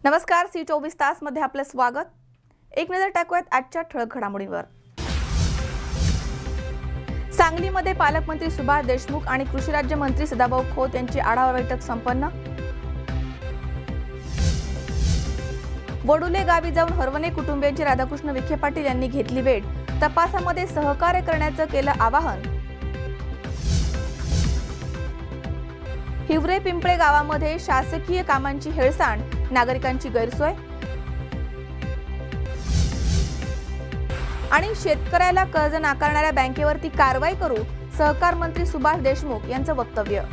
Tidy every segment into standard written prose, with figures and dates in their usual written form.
नमस्कार, सी24 तास मध्ये आपले स्वागत। एक नजर टाकूयात आजच्या ठळक घडामोडींवर। सांगलीमध्ये पालकमंत्री सुभाष देशमुख आणि कृषी राज्यमंत्री सदाभाऊ खोत यांची आढावा बैठक संपन्न। वडुले गावी जाऊन हरवणे कुटुंबियांची राधाकृष्ण विखे पाटील यांनी घेतली भेट, तपासामध्ये सहकार्य करण्याचं केलं आवाहन। हिवरे पिंपळे गावामध्ये शासकीय कामांची हेळसांड, नागरिकांची गैरसोय। आणि शेतकऱ्याला कर्ज नाकारणाऱ्या बँकेवरती कारवाई करू, सहकार मंत्री सुभाष देशमुख यांचं वक्तव्य।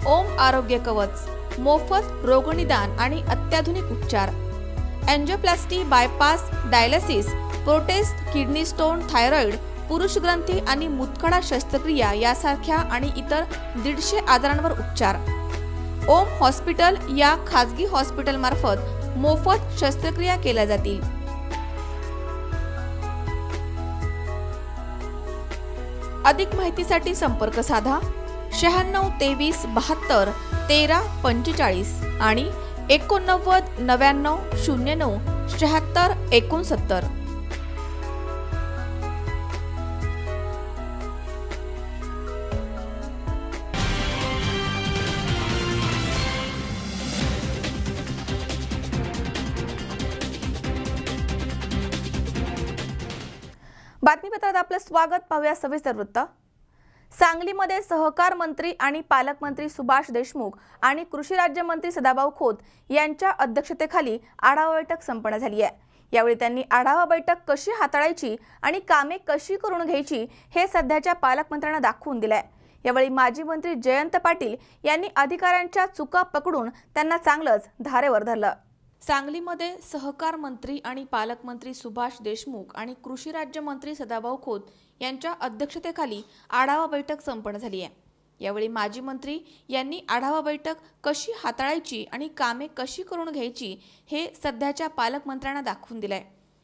ओम आरोग्य कवच, मोफत रोगनिदान आणि अत्याधुनिक उपचार। Angioplasty, bypass, dialysis, prostate, kidney stone, thyroid, पुरुष ग्रंथी आणि मुतखडा शस्त्रक्रिया यासारख्या आणि इतर 150 आजारांवर उपचार। ओम हॉस्पिटल या खाजगी हॉस्पिटल मार्फत मोफत शस्त्रक्रिया केल्या जातील। अधिक माहितीसाठी संपर्क साधा 96 23 72 13 45 आणि 89 99 09 76 69। बातमीपत्रात आपलं स्वागत। पाहूया सविस्तर वृत्त। सांगलीमध्ये सहकार मंत्री आणि पालकमंत्री सुभाष देशमुख आणि कृषी राज्यमंत्री सदाभाऊ खोत यांच्या अध्यक्षतेखाली आढावा बैठक संपन्न झाली आहे। यावेळी त्यांनी आढावा बैठक कशी हाताळायची आणि कामे कशी करून घ्यायची हे सध्याच्या पालकमंत्र्यांना दाखवून दिलंय। यावेळी माजी मंत्री जयंत पाटील यांनी अधिकाऱ्यांच्या चुका पकडून त्यांना चांगलंच धारेवर धरलं। सांगलीमध्ये सहकार मंत्री आणि पालकमंत्री सुभाष देशमुख आणि कृषी राज्यमंत्री सदाभाऊ खोत यांच्या अध्यक्षतेखाली आढावा बैठक संपन्न झाली आहे। यावेळी माजी मंत्री यांनी आढावा बैठक कशी हाताळायची आणि कामे कशी करून घ्यायची हे सध्याच्या पालकमंत्र्यांना दाखवून दिलंय।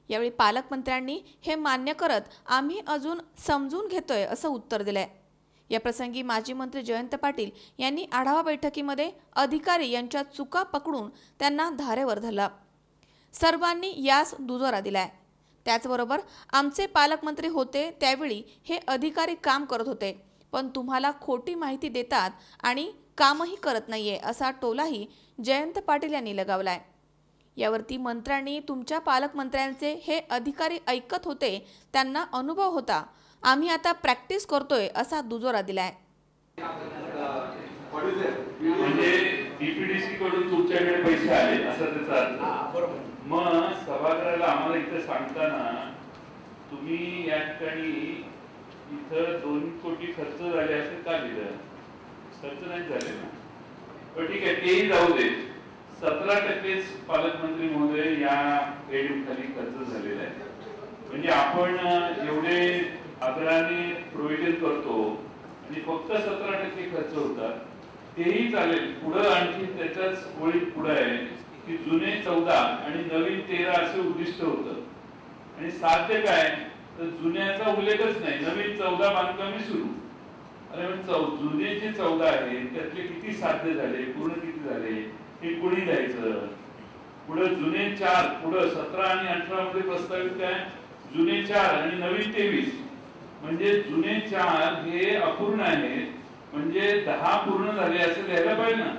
यावेळी पालकमंत्र्यांनी हे मान्य करत आम्ही अजून समजून घेतोय असं उत्तर दिलंय। या प्रसंगी माजी मंत्री जयंत पाटील यांनी आढावा बैठकीमध्ये अधिकारी यांच्या चुका पकडून त्यांना धारेवर धरलं। सर्वांनी यास दुजोरा दिलाय। त्याचबरोबर आमचे पालकमंत्री होते त्यावेळी हे अधिकारी काम करत होते, पण तुम्हाला खोटी माहिती देतात आणि कामही करत नाहीये असा टोलाही जयंत पाटील यांनी लगावलाय। यावरती मंत्र्यांनी तुमच्या पालकमंत्र्यांचे हे अधिकारी ऐकत होते, त्यांना अनुभव होता, आम्ही आता प्रॅक्टिस करतोय असा दुजोरा दिलाय। म्हणजे डीपीडीसी कडून तुमच्याकडे पैसे आले असं त्याचा अर्थ। बरोबर। मग सभागृहाला आम्हाला इथे सांगताना तुम्ही या ठिकाणी इथं 2 कोटी खर्च झाले असे का लिहिलं? खर्च नाही झाले ना, पण ठीक आहे, तेही जाऊ दे। 17% पालकमंत्री महोदय या खाली खर्च झालेला आहे। म्हणजे आपण एवढे आदराने प्रोव्हिजन करतो आणि फक्त 17% खर्च होतात, तेही चालेल। पुढे आणखी त्याच्याच ओळीत पुढे आहे की जुने 14 आणि नवीन 13 असे उद्दिष्ट होतं आणि साध्य काय तर जुन्याचा उल्लेखच नाही, नवीन 14 बांधकामे सुरू। अरे पण जुने जे 14 आहेत त्यातले किती साध्य झाले, पूर्ण किती झाले हे कोणी द्यायचं? पुढे जुने 4, पुढे 17 आणि 18 मध्ये प्रस्तावित काय जुने 4 आणि नवीन 23, म्हणजे जुने 4 हे अपूर्ण आहेत, म्हणजे 10 पूर्ण झाले असं लिहायला पाहिजे ना।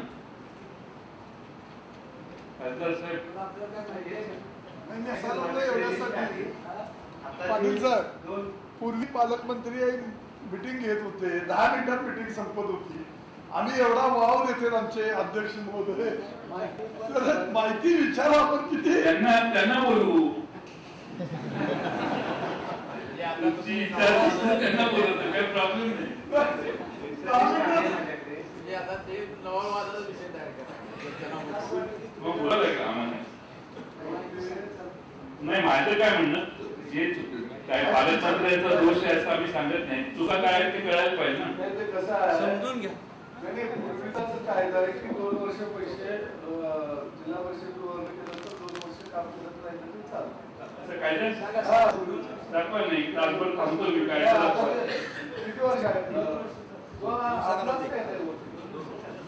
पाटील सर, पूर्वी पालकमंत्री मीटिंग घेत होते, 10 मिनिटात मीटिंग संपत होती। आम्ही एवढा वाव देते आमचे अध्यक्ष महोदय, माहिती विचारा आपण किती त्यांना बोलू त्यांना बोलत काही प्रॉब्लेम नाही। नाही, माझं काय म्हणणं, जे काय पालकमंत्र्यांचा दोष आहे असं आम्ही सांगत नाही, चुका काय ते कळायला पाहिजे ना। समजून घ्या। नाही, पूर्वीचा कायदा आहे की 2 वर्ष पैसे जिल्हा परिषद वर्ग केलं तर 2 वर्ष काम करत राहिलं तरी चालतं. असं कायदा दाखवा नाही, तासभर थांबतो मी कायदा दाखवा. किती वर्ष आहे? आपलाच कायदा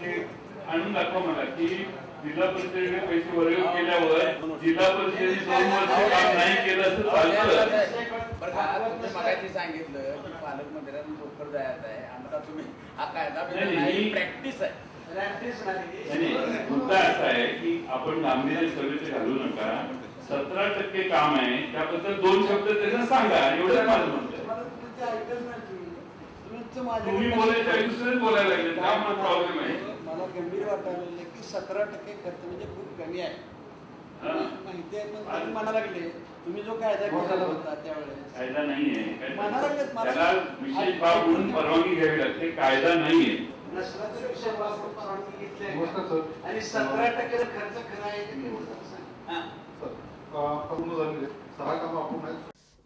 ते आणून दाखवा मला की जिल्हा परिषदेने पैसे वर्ग केल्यावर जिल्हा परिषदेने 2 वर्ष काम नाही केलं असं चालतं. मगाशी सांगितलं की पालकमंत्र्यांना लवकर जायचं आहे. आता तुम्ही हा कायदा प्रॅक्टिस आहे. मुद्दा असा आहे की आपण गांभीर्य सगळीचे घालू नका. 17% काम आहे त्याबद्दल 2 शब्द त्यांना सांगा, एवढं माझं म्हणतं. तुम्ही बोलायचं दुसरेच बोलायला लागले, काय मला प्रॉब्लेम आहे? मला गंभीर वाटायला लागले की 17% खर्च म्हणजे खूप कमी आहे. माहिती आहे, पण तुम्ही म्हणायला लागले तुम्ही जो कायदा केलेला होता त्यावेळेस कायदा नाहीये, म्हणायला लागलेत मला त्याला विशेष बाब म्हणून परवानगी घ्यावी लागते. कायदा नाहीये. नसला तर विषय वाचून परवानगी घेतली आहे आणि 17% खर्च खरा आहे की नाही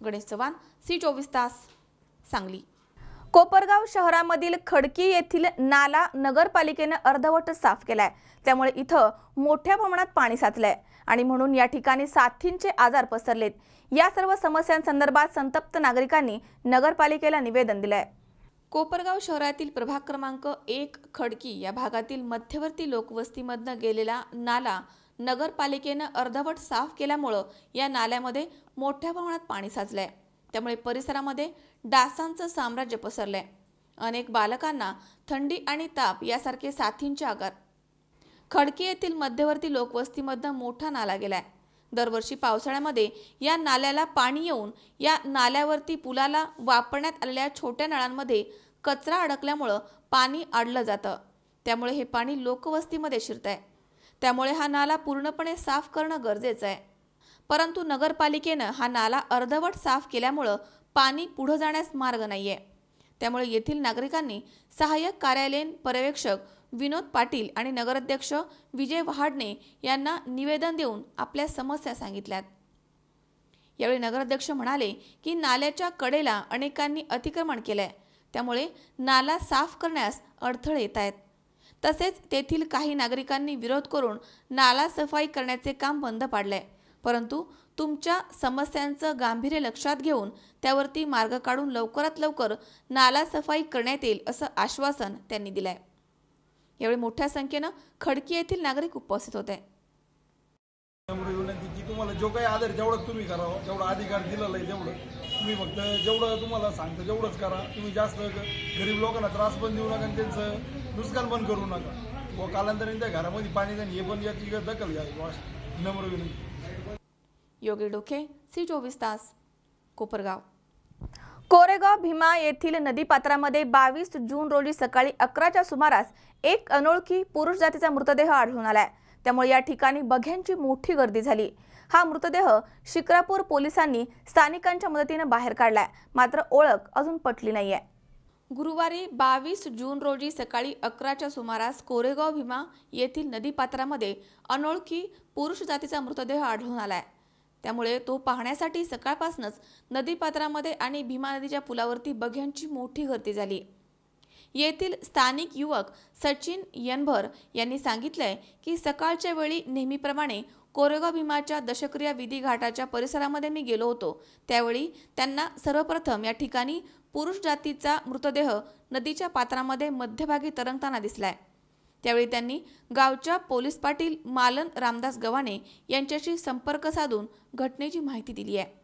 गणेश चव्हाण, C24 तास, सांगली. कोपरगाव शहरामधील खडकी येथील नाला नगरपालिकेने अर्धवट साफ केलाय. त्यामुळे इथं मोठ्या प्रमाणात पाणी साचलंय आणि म्हणून या ठिकाणी साथींचे आजार पसरलेत. या सर्व समस्यांसंदर्भात संतप्त नागरिकांनी नगरपालिकेला निवेदन दिलंय. कोपरगाव शहरातील प्रभाग क्रमांक 1 खडकी या भागातील मध्यवर्ती लोकवस्तीमधनं गेलेला नाला नगरपालिकेनं अर्धवट साफ केल्यामुळं या नाल्यामध्ये मोठ्या प्रमाणात पाणी साचलंय. त्यामुळे परिसरामध्ये डासांचं साम्राज्य पसरलंय. अनेक बालकांना थंडी आणि ताप यासारखे साथींचे आजार. खडकी येथील मध्यवर्ती लोकवस्तीमधनं मोठा नाला गेलाय. दरवर्षी पावसाळ्यामध्ये या नाल्याला पाणी येऊन या नाल्यावरती पुलाला वापरण्यात आलेल्या छोट्या नळांमध्ये कचरा अडकल्यामुळं पाणी अडलं जातं. त्यामुळे हे पाणी लोकवस्तीमध्ये शिरतंय. त्यामुळे हा नाला पूर्णपणे साफ करणं गरजेचं आहे. परंतु नगरपालिकेनं हा नाला अर्धवट साफ केल्यामुळं पाणी पुढे जाण्यास मार्ग नाहीये. त्यामुळे येथील नागरिकांनी सहाय्यक कार्यालयीन पर्यवेक्षक विनोद पाटील आणि नगराध्यक्ष विजय वहाडणे यांना निवेदन देऊन आपल्या समस्या सांगितल्यात. यावेळी नगराध्यक्ष म्हणाले की नाल्याच्या कडेला अनेकांनी अतिक्रमण केलंय. त्यामुळे नाला साफ करण्यास अडथळे येत आहेत. तसेच तेथील काही नागरिकांनी विरोध करून नाला सफाई करण्याचे काम बंद पाडलंय. परंतु तुमच्या समस्यांचं गांभीर्य लक्षात घेऊन त्यावरती मार्ग काढून लवकरात लवकर नाला सफाई करण्यात येईल असं आश्वासन त्यांनी दिलंय. यावेळी मोठ्या संख्येनं खडकी येथील नागरिक उपस्थित होते. तुम्हाला जो काही आधार जेवढं तुम्ही करावं, जेवढा अधिकार दिलेला आहे तेवढं तुम्ही फक्त जेवढं तुम्हाला सांगतं तेवढंच करा. तुम्ही जास्त गरीब लोकांना त्रास पण देऊ नका आणि त्यांचं नुकसान पण करू नका. व कालांतराने त्या घरामध्ये पाणी जाणे हे पण याची दखल घ्यावी, नम्र विनंती. योगी डोके, C24 तास, कोपरगाव. कोरेगाव भीमा येथील नदीपात्रामध्ये 22 जून रोजी सकाळी 11च्या सुमारास एक अनोळखी पुरुष जातीचा मृतदेह आढळून आलाय. त्यामुळे या ठिकाणी बघ्यांची मोठी गर्दी झाली. हा मृतदेह शिक्रापूर पोलिसांनी स्थानिकांच्या मदतीने बाहेर काढलाय. मात्र ओळख अजून पटली नाहीये. गुरुवारी 22 जून रोजी सकाळी 11च्या सुमारास कोरेगाव भीमा येथील नदीपात्रामध्ये अनोळखी पुरुष जातीचा मृतदेह आढळून आलाय. त्यामुळे तो पाहण्यासाठी सकाळपासूनच नदीपात्रामध्ये आणि भीमा नदीच्या पुलावरती बघ्यांची मोठी गर्दी झाली. येथील स्थानिक युवक सचिन यनभर यांनी सांगितलंय की सकाळच्या वेळी नेहमीप्रमाणे कोरेगाव भीमाच्या दशक्रिया विधी घाटाच्या परिसरामध्ये मी गेलो होतो. त्यावेळी त्यांना सर्वप्रथम या ठिकाणी पुरुष जातीचा मृतदेह नदीच्या पात्रामध्ये मध्यभागी तरंगताना दिसलाय. त्यावेळी त्यांनी गावच्या पोलीस पाटील मालन रामदास गव्हाणे यांच्याशी संपर्क साधून घटनेची माहिती दिली आहे.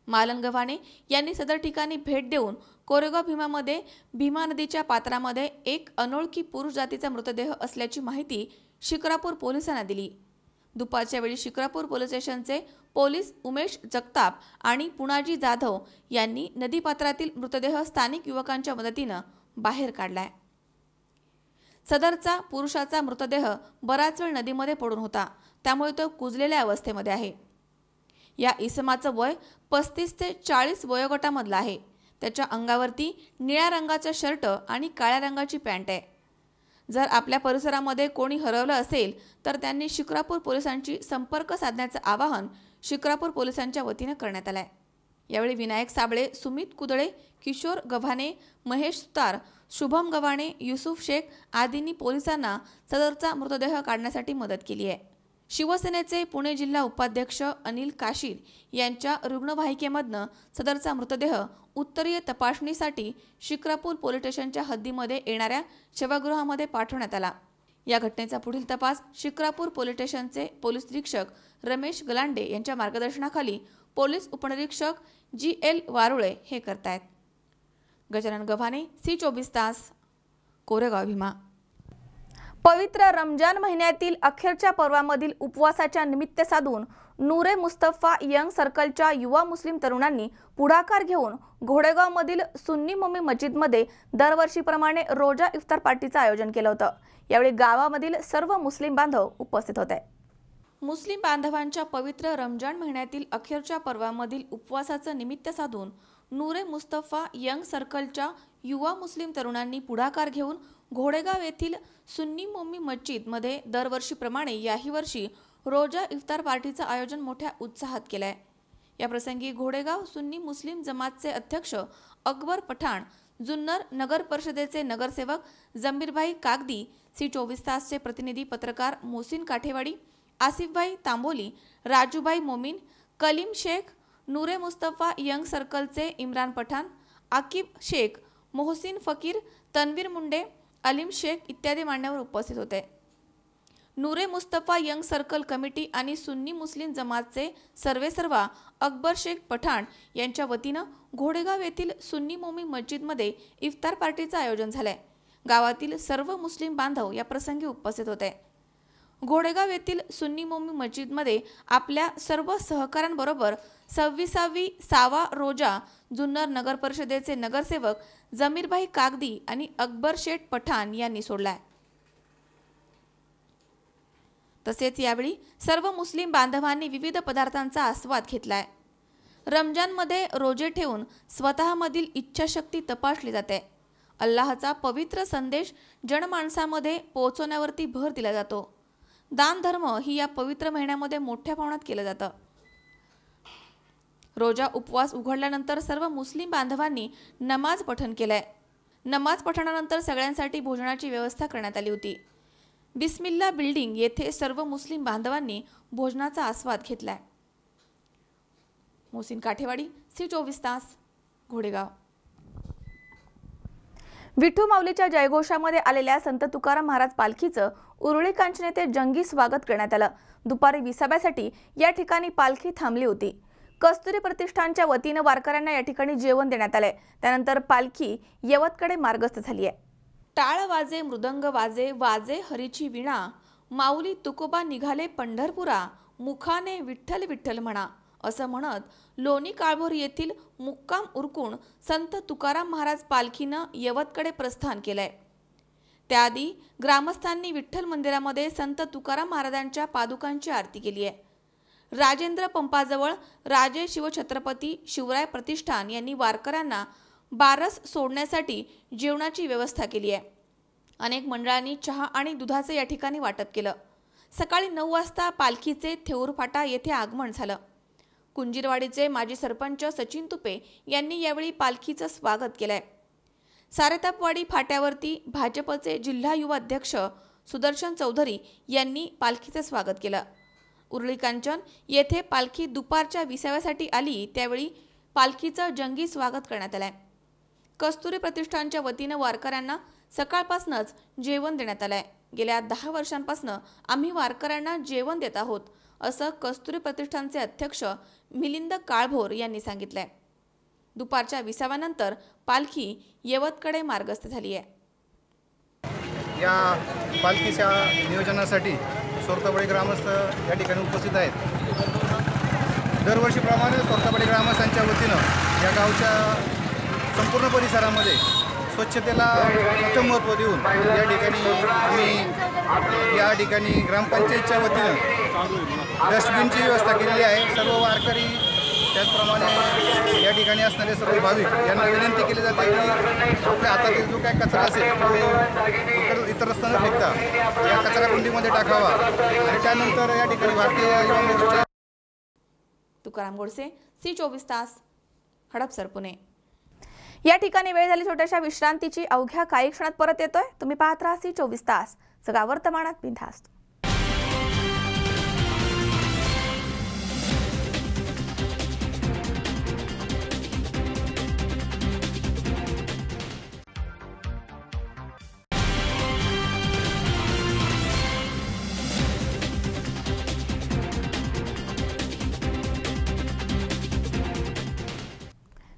मालन गव्हाणे यांनी सदर ठिकाणी भेट देऊन कोरेगाव भीमामध्ये भीमा नदीच्या पात्रामध्ये एक अनोळखी पुरुष जातीचा मृतदेह असल्याची माहिती शिक्रापूर पोलिसांना दिली. दुपारच्या वेळी शिक्रापूर पोलीस स्टेशनचे पोलीस उमेश जगताप आणि पुणाजी जाधव यांनी नदीपात्रातील मृतदेह स्थानिक युवकांच्या मदतीनं बाहेर काढलाय. सदरचा पुरुषाचा मृतदेह बराच वेळ नदीमध्ये पडून होता. त्यामुळे तो कुजलेल्या अवस्थेमध्ये आहे. या इसमाचं वय 35 ते 40 वयोगटामधलं आहे. त्याच्या अंगावरती निळ्या रंगाचा शर्ट आणि काळ्या रंगाची पॅन्ट आहे. जर आपल्या परिसरामध्ये कोणी हरवलं असेल तर त्यांनी शिक्रापूर पोलिसांशी संपर्क साधण्याचं आवाहन शिक्रापूर पोलिसांच्या वतीनं करण्यात आलंय. यावेळी विनायक साबळे, सुमित कुदळे, किशोर गव्हाणे, महेश सुतार, शुभम गव्हाणे, युसुफ शेख आदींनी पोलिसांना सदरचा मृतदेह काढण्यासाठी मदत केली आहे. शिवसेनेचे पुणे जिल्हा उपाध्यक्ष अनिल काशीर यांच्या रुग्णवाहिकेमधनं सदरचा मृतदेह उत्तरीय तपासणीसाठी शिक्रापूर पोलीस स्टेशनच्या हद्दीमध्ये येणाऱ्या शवगृहामध्ये पाठवण्यात आला. या घटनेचा पुढील तपास शिक्रापूर पोलीस स्टेशनचे पोलीस निरीक्षक रमेश गलांडे यांच्या मार्गदर्शनाखाली पोलीस उपनिरीक्षक GL वारुळे हे करतायत. गजानन गव्हाणे, C24 तास, कोरेगाव भीमा. पवित्र रमजान महिन्यातील अखेरच्या पर्वामधील उपवासाच्या निमित्त साधून नूरे मुस्तफा यंग सर्कलच्या युवा मुस्लिम तरुणांनी पुढाकार घेऊन घोडेगावमधील सुन्नी मम्मी मस्जिदमध्ये दरवर्षीप्रमाणे रोजा इफ्तार पार्टीचं आयोजन केलं होतं. यावेळी गावामधील सर्व मुस्लिम बांधव उपस्थित होते. मुस्लिम बांधवांच्या पवित्र रमजान महिन्यातील अखेरच्या पर्वामधील उपवासाचं निमित्त साधून नूरे मुस्तफा यंग सर्कलच्या युवा मुस्लिम तरुणांनी पुढाकार घेऊन घोडेगाव येथील सुन्नी मम्मी मस्जिदमध्ये दरवर्षीप्रमाणे याही वर्षी रोजा इफ्तार पार्टीचं आयोजन मोठ्या उत्साहात केलं आहे. याप्रसंगी घोडेगाव सुन्नी मुस्लिम जमातचे अध्यक्ष अकबर पठाण, जुन्नर नगर परिषदेचे नगरसेवक जमीरभाई कागदी, C24 तासचे प्रतिनिधी पत्रकार मोहसिन काठेवाडी, आसिफभाई तांबोली, राजूभाई मोमीन, कलीम शेख, नूरे मुस्तफा यंग सर्कलचे इम्रान पठाण, आकिब शेख, मोहसिन फकीर, तन्वीर मुंडे, अलीम शेख इत्यादी मान्यवर उपस्थित होते. नूरे मुस्तफा यंग सर्कल कमिटी आणि सुन्नी मुस्लिम जमातचे सर्वेसर्वा अकबर शेख पठाण यांच्या वतीनं घोडेगाव येथील सुन्नी मोमी मस्जिदमध्ये इफ्तार पार्टीचं आयोजन झालंय. गावातील सर्व मुस्लिम बांधव या प्रसंगी उपस्थित होते. घोडेगाव येथील सुन्नी मोमी मस्जिदमध्ये आपल्या सर्व सहकाऱ्यांबरोबर 26वी सावा रोजा जुन्नर नगर परिषदेचे नगरसेवक जमीरभाई कागदी आणि अकबर शेठ पठाण यांनी सोडलाय. तसेच यावेळी सर्व मुस्लिम बांधवांनी विविध पदार्थांचा आस्वाद घेतलाय. रमजानमध्ये रोजे ठेवून स्वतःमधील इच्छाशक्ती तपासली जाते. अल्लाहचा पवित्र संदेश जनमानसामध्ये पोहोचवण्यावरती भर दिला जातो. दान धर्म ही या पवित्र महिन्यामध्ये मोठ्या प्रमाणात केलं जातं. रोजा उपवास उघडल्यानंतर सर्व मुस्लिम बांधवांनी नमाज पठण केलंय. नमाज पठणानंतर सगळ्यांसाठी भोजनाची व्यवस्था करण्यात आली होती. बिस्मिल्ला बिल्डिंग येथे सर्व मुस्लिम बांधवांनी भोजनाचा आस्वाद घेतलाय. मोहसिन काठेवाडी, C24 तास, घोडेगाव. विठू माऊलीच्या जयघोषामध्ये आलेल्या संत तुकाराम महाराज पालखीचं उरुळी कांचन येथे जंगी स्वागत करण्यात आलं. दुपारी विसाव्यासाठी या ठिकाणी पालखी थांबली होती. कस्तुरी प्रतिष्ठानच्या वतीनं वारकऱ्यांना या ठिकाणी जेवण देण्यात आलंय. त्यानंतर पालखी यवतकडे मार्गस्थ झाली आहे. टाळ वाजे, मृदंग वाजे, वाजे हरीची विणा, माऊली तुकोबा निघाले पंढरपुरा, मुखाने विठ्ठल विठ्ठल म्हणा असं म्हणत लोणी काळभोर येथील मुक्काम उरकून संत तुकाराम महाराज पालखीनं यवतकडे प्रस्थान केलंय. त्याआधी ग्रामस्थांनी विठ्ठल मंदिरामध्ये संत तुकाराम महाराजांच्या पादुकांची आरती केली आहे. राजेंद्र पंपाजवळ राजे शिवछत्रपती शिवराय प्रतिष्ठान यांनी वारकऱ्यांना बारस सोडण्यासाठी जेवणाची व्यवस्था केली आहे. अनेक मंडळांनी चहा आणि दुधाचे या ठिकाणी वाटप केलं. सकाळी 9 वाजता पालखीचे थेऊर फाटा येथे आगमन झालं. कुंजीरवाडीचे माजी सरपंच सचिन तुपे यांनी यावेळी पालखीचं स्वागत केलंय. सारेतापवाडी फाट्यावरती भाजपचे जिल्हा युवा अध्यक्ष सुदर्शन चौधरी यांनी पालखीचं स्वागत केलं. उरुळी कांचन येथे पालखी दुपारच्या विसाव्यासाठी आली त्यावेळी पालखीचं जंगी स्वागत करण्यात आलंय. कस्तुरी प्रतिष्ठानच्या वतीनं वारकऱ्यांना सकाळपासूनच जेवण देण्यात आलंय. गेल्या 10 वर्षांपासून आम्ही वारकऱ्यांना जेवण देत आहोत असं कस्तुरी प्रतिष्ठानचे अध्यक्ष मिलिंद काळभोर यांनी सांगितलंय. दुपारच्या विसाव्यानंतर पालखी यवतकडे मार्गस्थ झाली आहे. या पालखीच्या नियोजनासाठी सोरताबळी ग्रामस्थ या ठिकाणी उपस्थित आहेत. दरवर्षीप्रमाणे सोरताबळी ग्रामस्थांच्या वतीनं या गावच्या संपूर्ण परिसरामध्ये स्वच्छतेला प्रथम महत्त्व देऊन या ठिकाणी ग्रामपंचायतच्या वतीनं डस्टबिनची व्यवस्था केलेली आहे. सर्व वारकरी त्याचप्रमाणे या ठिकाणी असणारे सर्व भाविक यांना विनंती केली जाते की आपल्या हातातील जो काय कचरा असेल तो इतर स्थान फेकता या कचरा कुंडीमध्ये टाकावा आणि त्यानंतर या ठिकाणी भारतीय युवा मोर्चा. तुकाराम गोडसे, C24 तास, हडपसर पुणे. या ठिकाणी वेळ झाली छोट्याशा विश्रांतीची. अवघ्या काही क्षणात परत येतोय. तुम्ही पाहत राहा सी 24 तास. सगळा वर्तमानात बिनधास्त.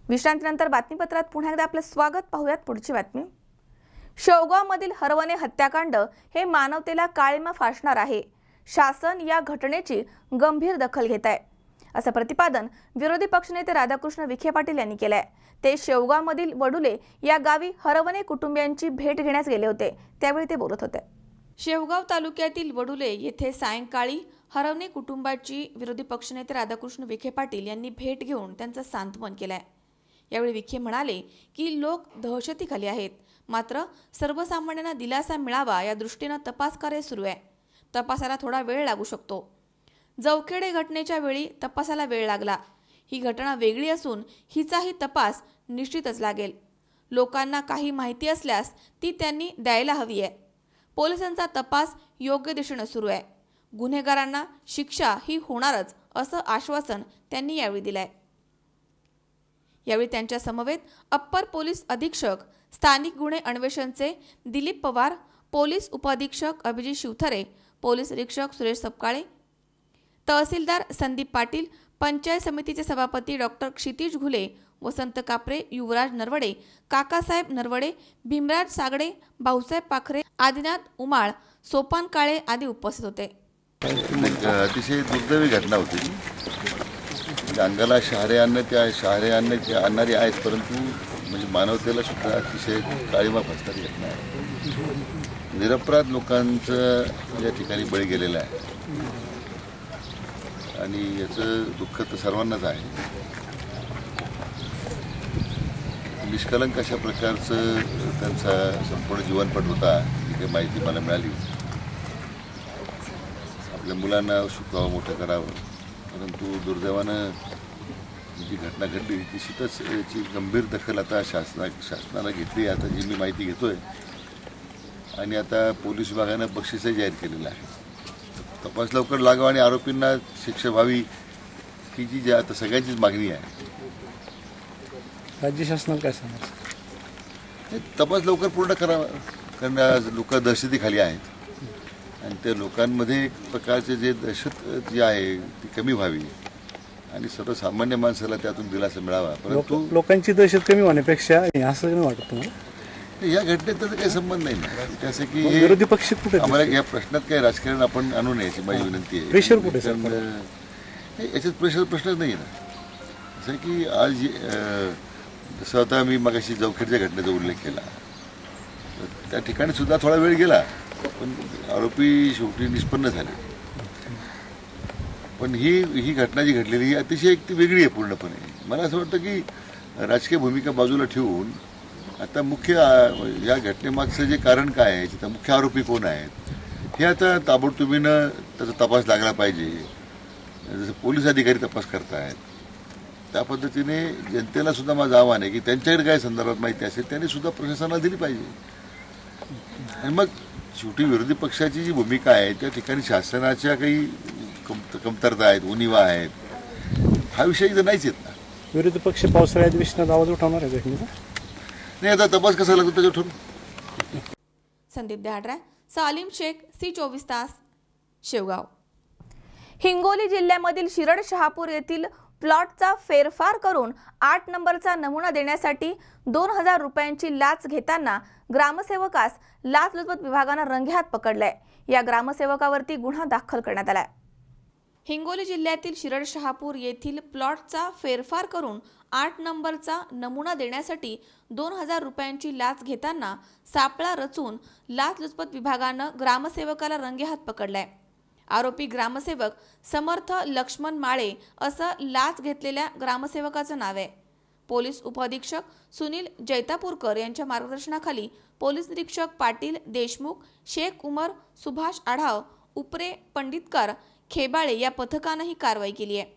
विश्रांतीनंतर बातमीपत्रात पुन्हा एकदा आपलं स्वागत. पाहूयात पुढची बातमी. शेवगावमधील हरवणे हत्याकांड हे मानवतेला काळिमा फासणार आहे. शासन या घटनेची गंभीर दखल घेत आहे, असं प्रतिपादन विरोधी पक्षनेते राधाकृष्ण विखे पाटील यांनी केलं आहे. ते शेवगावमधील वडुले या गावी हरवणे कुटुंबियांची भेट घेण्यास गेले होते. त्यावेळी ते बोलत होते. शेवगाव तालुक्यातील वडुले येथे सायंकाळी हरवणे कुटुंबाची विरोधी पक्षनेते राधाकृष्ण विखे पाटील यांनी भेट घेऊन त्यांचं सांत्वन केलंय. यावेळी विखे म्हणाले की लोक दहशतीखाली आहेत, मात्र सर्वसामान्यांना दिलासा मिळावा या दृष्टीनं तपास कार्य सुरू आहे. तपासाला थोडा वेळ लागू शकतो. जवखेडे घटनेच्या वेळी तपासाला वेळ लागला. ही घटना वेगळी असून हिचाही तपास निश्चितच लागेल. लोकांना काही माहिती असल्यास ती त्यांनी द्यायला हवी आहे. पोलिसांचा तपास योग्य दिशेनं सुरू आहे. गुन्हेगारांना शिक्षा ही होणारच असं आश्वासन त्यांनी यावेळी दिलंय. यावेळी त्यांच्या समवेत अप्पर पोलीस अधीक्षक स्थानिक गुन्हे अन्वेषणचे दिलीप पवार, पोलीस उपअधीक्षक अभिजित शिवथरे, पोलीस निरीक्षक सुरेश सपकाळे, तहसीलदार संदीप पाटील, पंचायत समितीचे सभापती डॉक्टर क्षितिज घुले, वसंत कापरे, युवराज नरवडे, काकासाहेब नरवडे, भीमराज सागडे, भाऊसाहेब पाखरे, आदिनाथ उमाळ, सोपान काळे आदी उपस्थित होते. अतिशय दुर्दैवी घटना होती. अंगाला शहारे आणणारी आहेत, परंतु म्हणजे मानवतेला सुद्धा अतिशय काळिमा फासणारी घटना आहे. निरपराध लोकांचं या ठिकाणी बळी गेलेलं आहे आणि याचं दुःख तर सर्वांनाच आहे. निष्कलंक अशा प्रकारचं त्यांचा संपूर्ण जीवनपट होता, ही काही माहिती मला मिळाली. आपल्या मुलांना शिकवावं, मोठं करावं, परंतु दुर्दैवानं जी घटना घडली निश्चितच याची गंभीर दखल आता शासनाला घेतली. आता जी मी माहिती घेतोय आणि आता पोलीस विभागानं बक्षीसही जाहीर केलेलं आहे. तपास लवकर लागावा आणि आरोपींना शिक्षा व्हावी ही जी आता सगळ्यांचीच मागणी आहे. राज्य शासनाला काय सांगायचं? तपास लवकर पूर्ण करावा, कारण लोक दहशतीखाली आहेत आणि त्या लोकांमध्ये एक प्रकारचे जे दहशत जी आहे ती कमी व्हावी आणि सर्वसामान्य माणसाला त्यातून दिलासा मिळावा. परंतु लोकांची दहशत कमी होण्यापेक्षा असं नाही वाटत तुम्हाला? या घटनेत त्याचा काही संबंध नाही. त्याचं की विरोधी पक्ष कुठे? आम्हाला या प्रश्नात काही राजकारण आपण आणू नये याची माझी विनंती आहे. प्रेशर कुठे? याच्यात प्रश्नच नाही ना. जसं की आज जसं आता मी मगाशी जवखेडच्या घटनेचा उल्लेख केला, त्या ठिकाणी सुद्धा थोडा वेळ गेला, पण आरोपी शेवटी निष्पन्न झाले. पण ही घटना जी घडलेली ही अतिशय एक ती वेगळी आहे पूर्णपणे. मला असं वाटतं की राजकीय भूमिका बाजूला ठेवून आता मुख्य या घटनेमागचं जे कारण काय आहे, तिथं मुख्य आरोपी कोण आहेत हे आता ताबडतोबीनं त्याचा तपास लागला पाहिजे. जसं पोलीस अधिकारी तपास करतायत त्या पद्धतीने जनतेला सुद्धा माझं आव्हान आहे की त्यांच्याकडे काय संदर्भात माहिती असेल त्यांनी सुद्धा प्रशासनाला दिली पाहिजे. आणि मग शेवटी विरोधी पक्षाची जी भूमिका आहे त्या ठिकाणी शासनाच्या काही कमतरता आहेत, उणिवा आहेत, हा विषय इथं नाहीच येत ना. विरोधी पक्ष पावसाळ्या अधिवेशनात आवाज उठवणार आहे घटनेचा? नाही, आता तपास कसा लागतो त्याच्यावर ठरून. संदीप देहाडरा, सालीम शेख, सी 24 तास, शेवगाव. हिंगोली जिल्ह्यामधील शिरड शहापूर येथील प्लॉटचा फेरफार करून 8 नंबरचा नमुना देण्यासाठी 2000 रुपयांची लाच घेताना ग्रामसेवकास लाचलुचपत विभागानं रंगेहात पकडलंय. या ग्रामसेवकावरती गुन्हा दाखल करण्यात आलाय. हिंगोली जिल्ह्यातील शिरड शहापूर येथील प्लॉटचा फेरफार करून 8 नंबरचा नमुना देण्यासाठी 2000 रुपयांची लाच घेताना सापळा रचून लाचलुचपत विभागानं ग्रामसेवकाला रंगेहात पकडलाय. आरोपी ग्रामसेवक समर्थ लक्ष्मण माळे असं लाच घेतलेल्या ग्रामसेवकाचं नाव आहे. पोलीस उपअधीक्षक सुनील जैतापूरकर यांच्या मार्गदर्शनाखाली पोलीस निरीक्षक पाटील, देशमुख, शेख उमर, सुभाष आढाव, उपरे, पंडितकर, खेबाळे या पथकानं ही कारवाई केली आहे.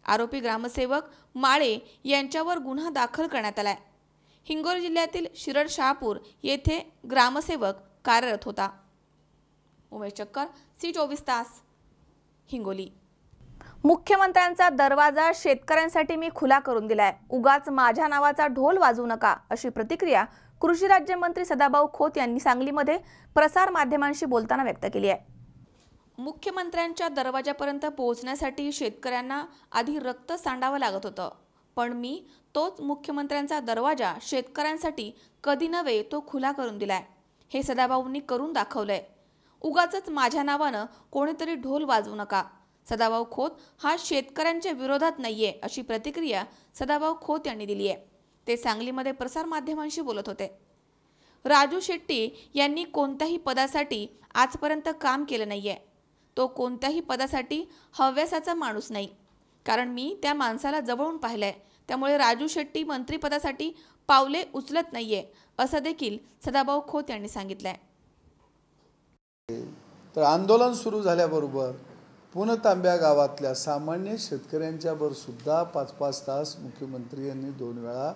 आरोपी ग्रामसेवक माळे यांच्यावर गुन्हा दाखल करण्यात आलाय. हिंगोली जिल्ह्यातील शिरड शहापूर येथे ग्रामसेवक कार्यरत होता. उमेश चक्कर, C24 तास, हिंगोली. मुख्यमंत्र्यांचा दरवाजा शेतकऱ्यांसाठी मी खुला करून दिलाय. उगाच माझ्या नावाचा ढोल वाजवू नका, अशी प्रतिक्रिया कृषी राज्यमंत्री सदाभाऊ खोत यांनी सांगलीमध्ये प्रसार माध्यमांशी बोलताना व्यक्त केली आहे. मुख्यमंत्र्यांच्या दरवाजापर्यंत पोहोचण्यासाठी शेतकऱ्यांना आधी रक्त सांडावं लागत होतं, पण मी तोच मुख्यमंत्र्यांचा दरवाजा शेतकऱ्यांसाठी कधी नव्हे तो खुला करून दिलाय. हे सदाभाऊंनी करून दाखवलंय. उगाचच माझ्या नावानं कोणीतरी ढोल वाजवू नका. सदाभाऊ खोत हा शेतकऱ्यांच्या विरोधात नाहीये, अशी प्रतिक्रिया सदाभाऊ खोत यांनी दिली आहे. ते सांगलीमध्ये प्रसार माध्यमांशी बोलत होते. राजू शेट्टी यांनी कोणत्याही पदासाठी आजपर्यंत काम केलं नाहीये. तो कोणत्याही पदासाठी हव्यासाचा माणूस नाही, कारण मी त्या माणसाला जवळून पाहिलंय. त्यामुळे राजू शेट्टी मंत्रिपदासाठी पावले उचलत नाहीये, असं देखील सदाभाऊ खोत यांनी सांगितलंय. तर आंदोलन सुरू झाल्याबरोबर पुणतांब्या गावातल्या सामान्य शेतकऱ्यांच्यावर सुद्धा 5-5 तास मुख्यमंत्री यांनी 2 वेळा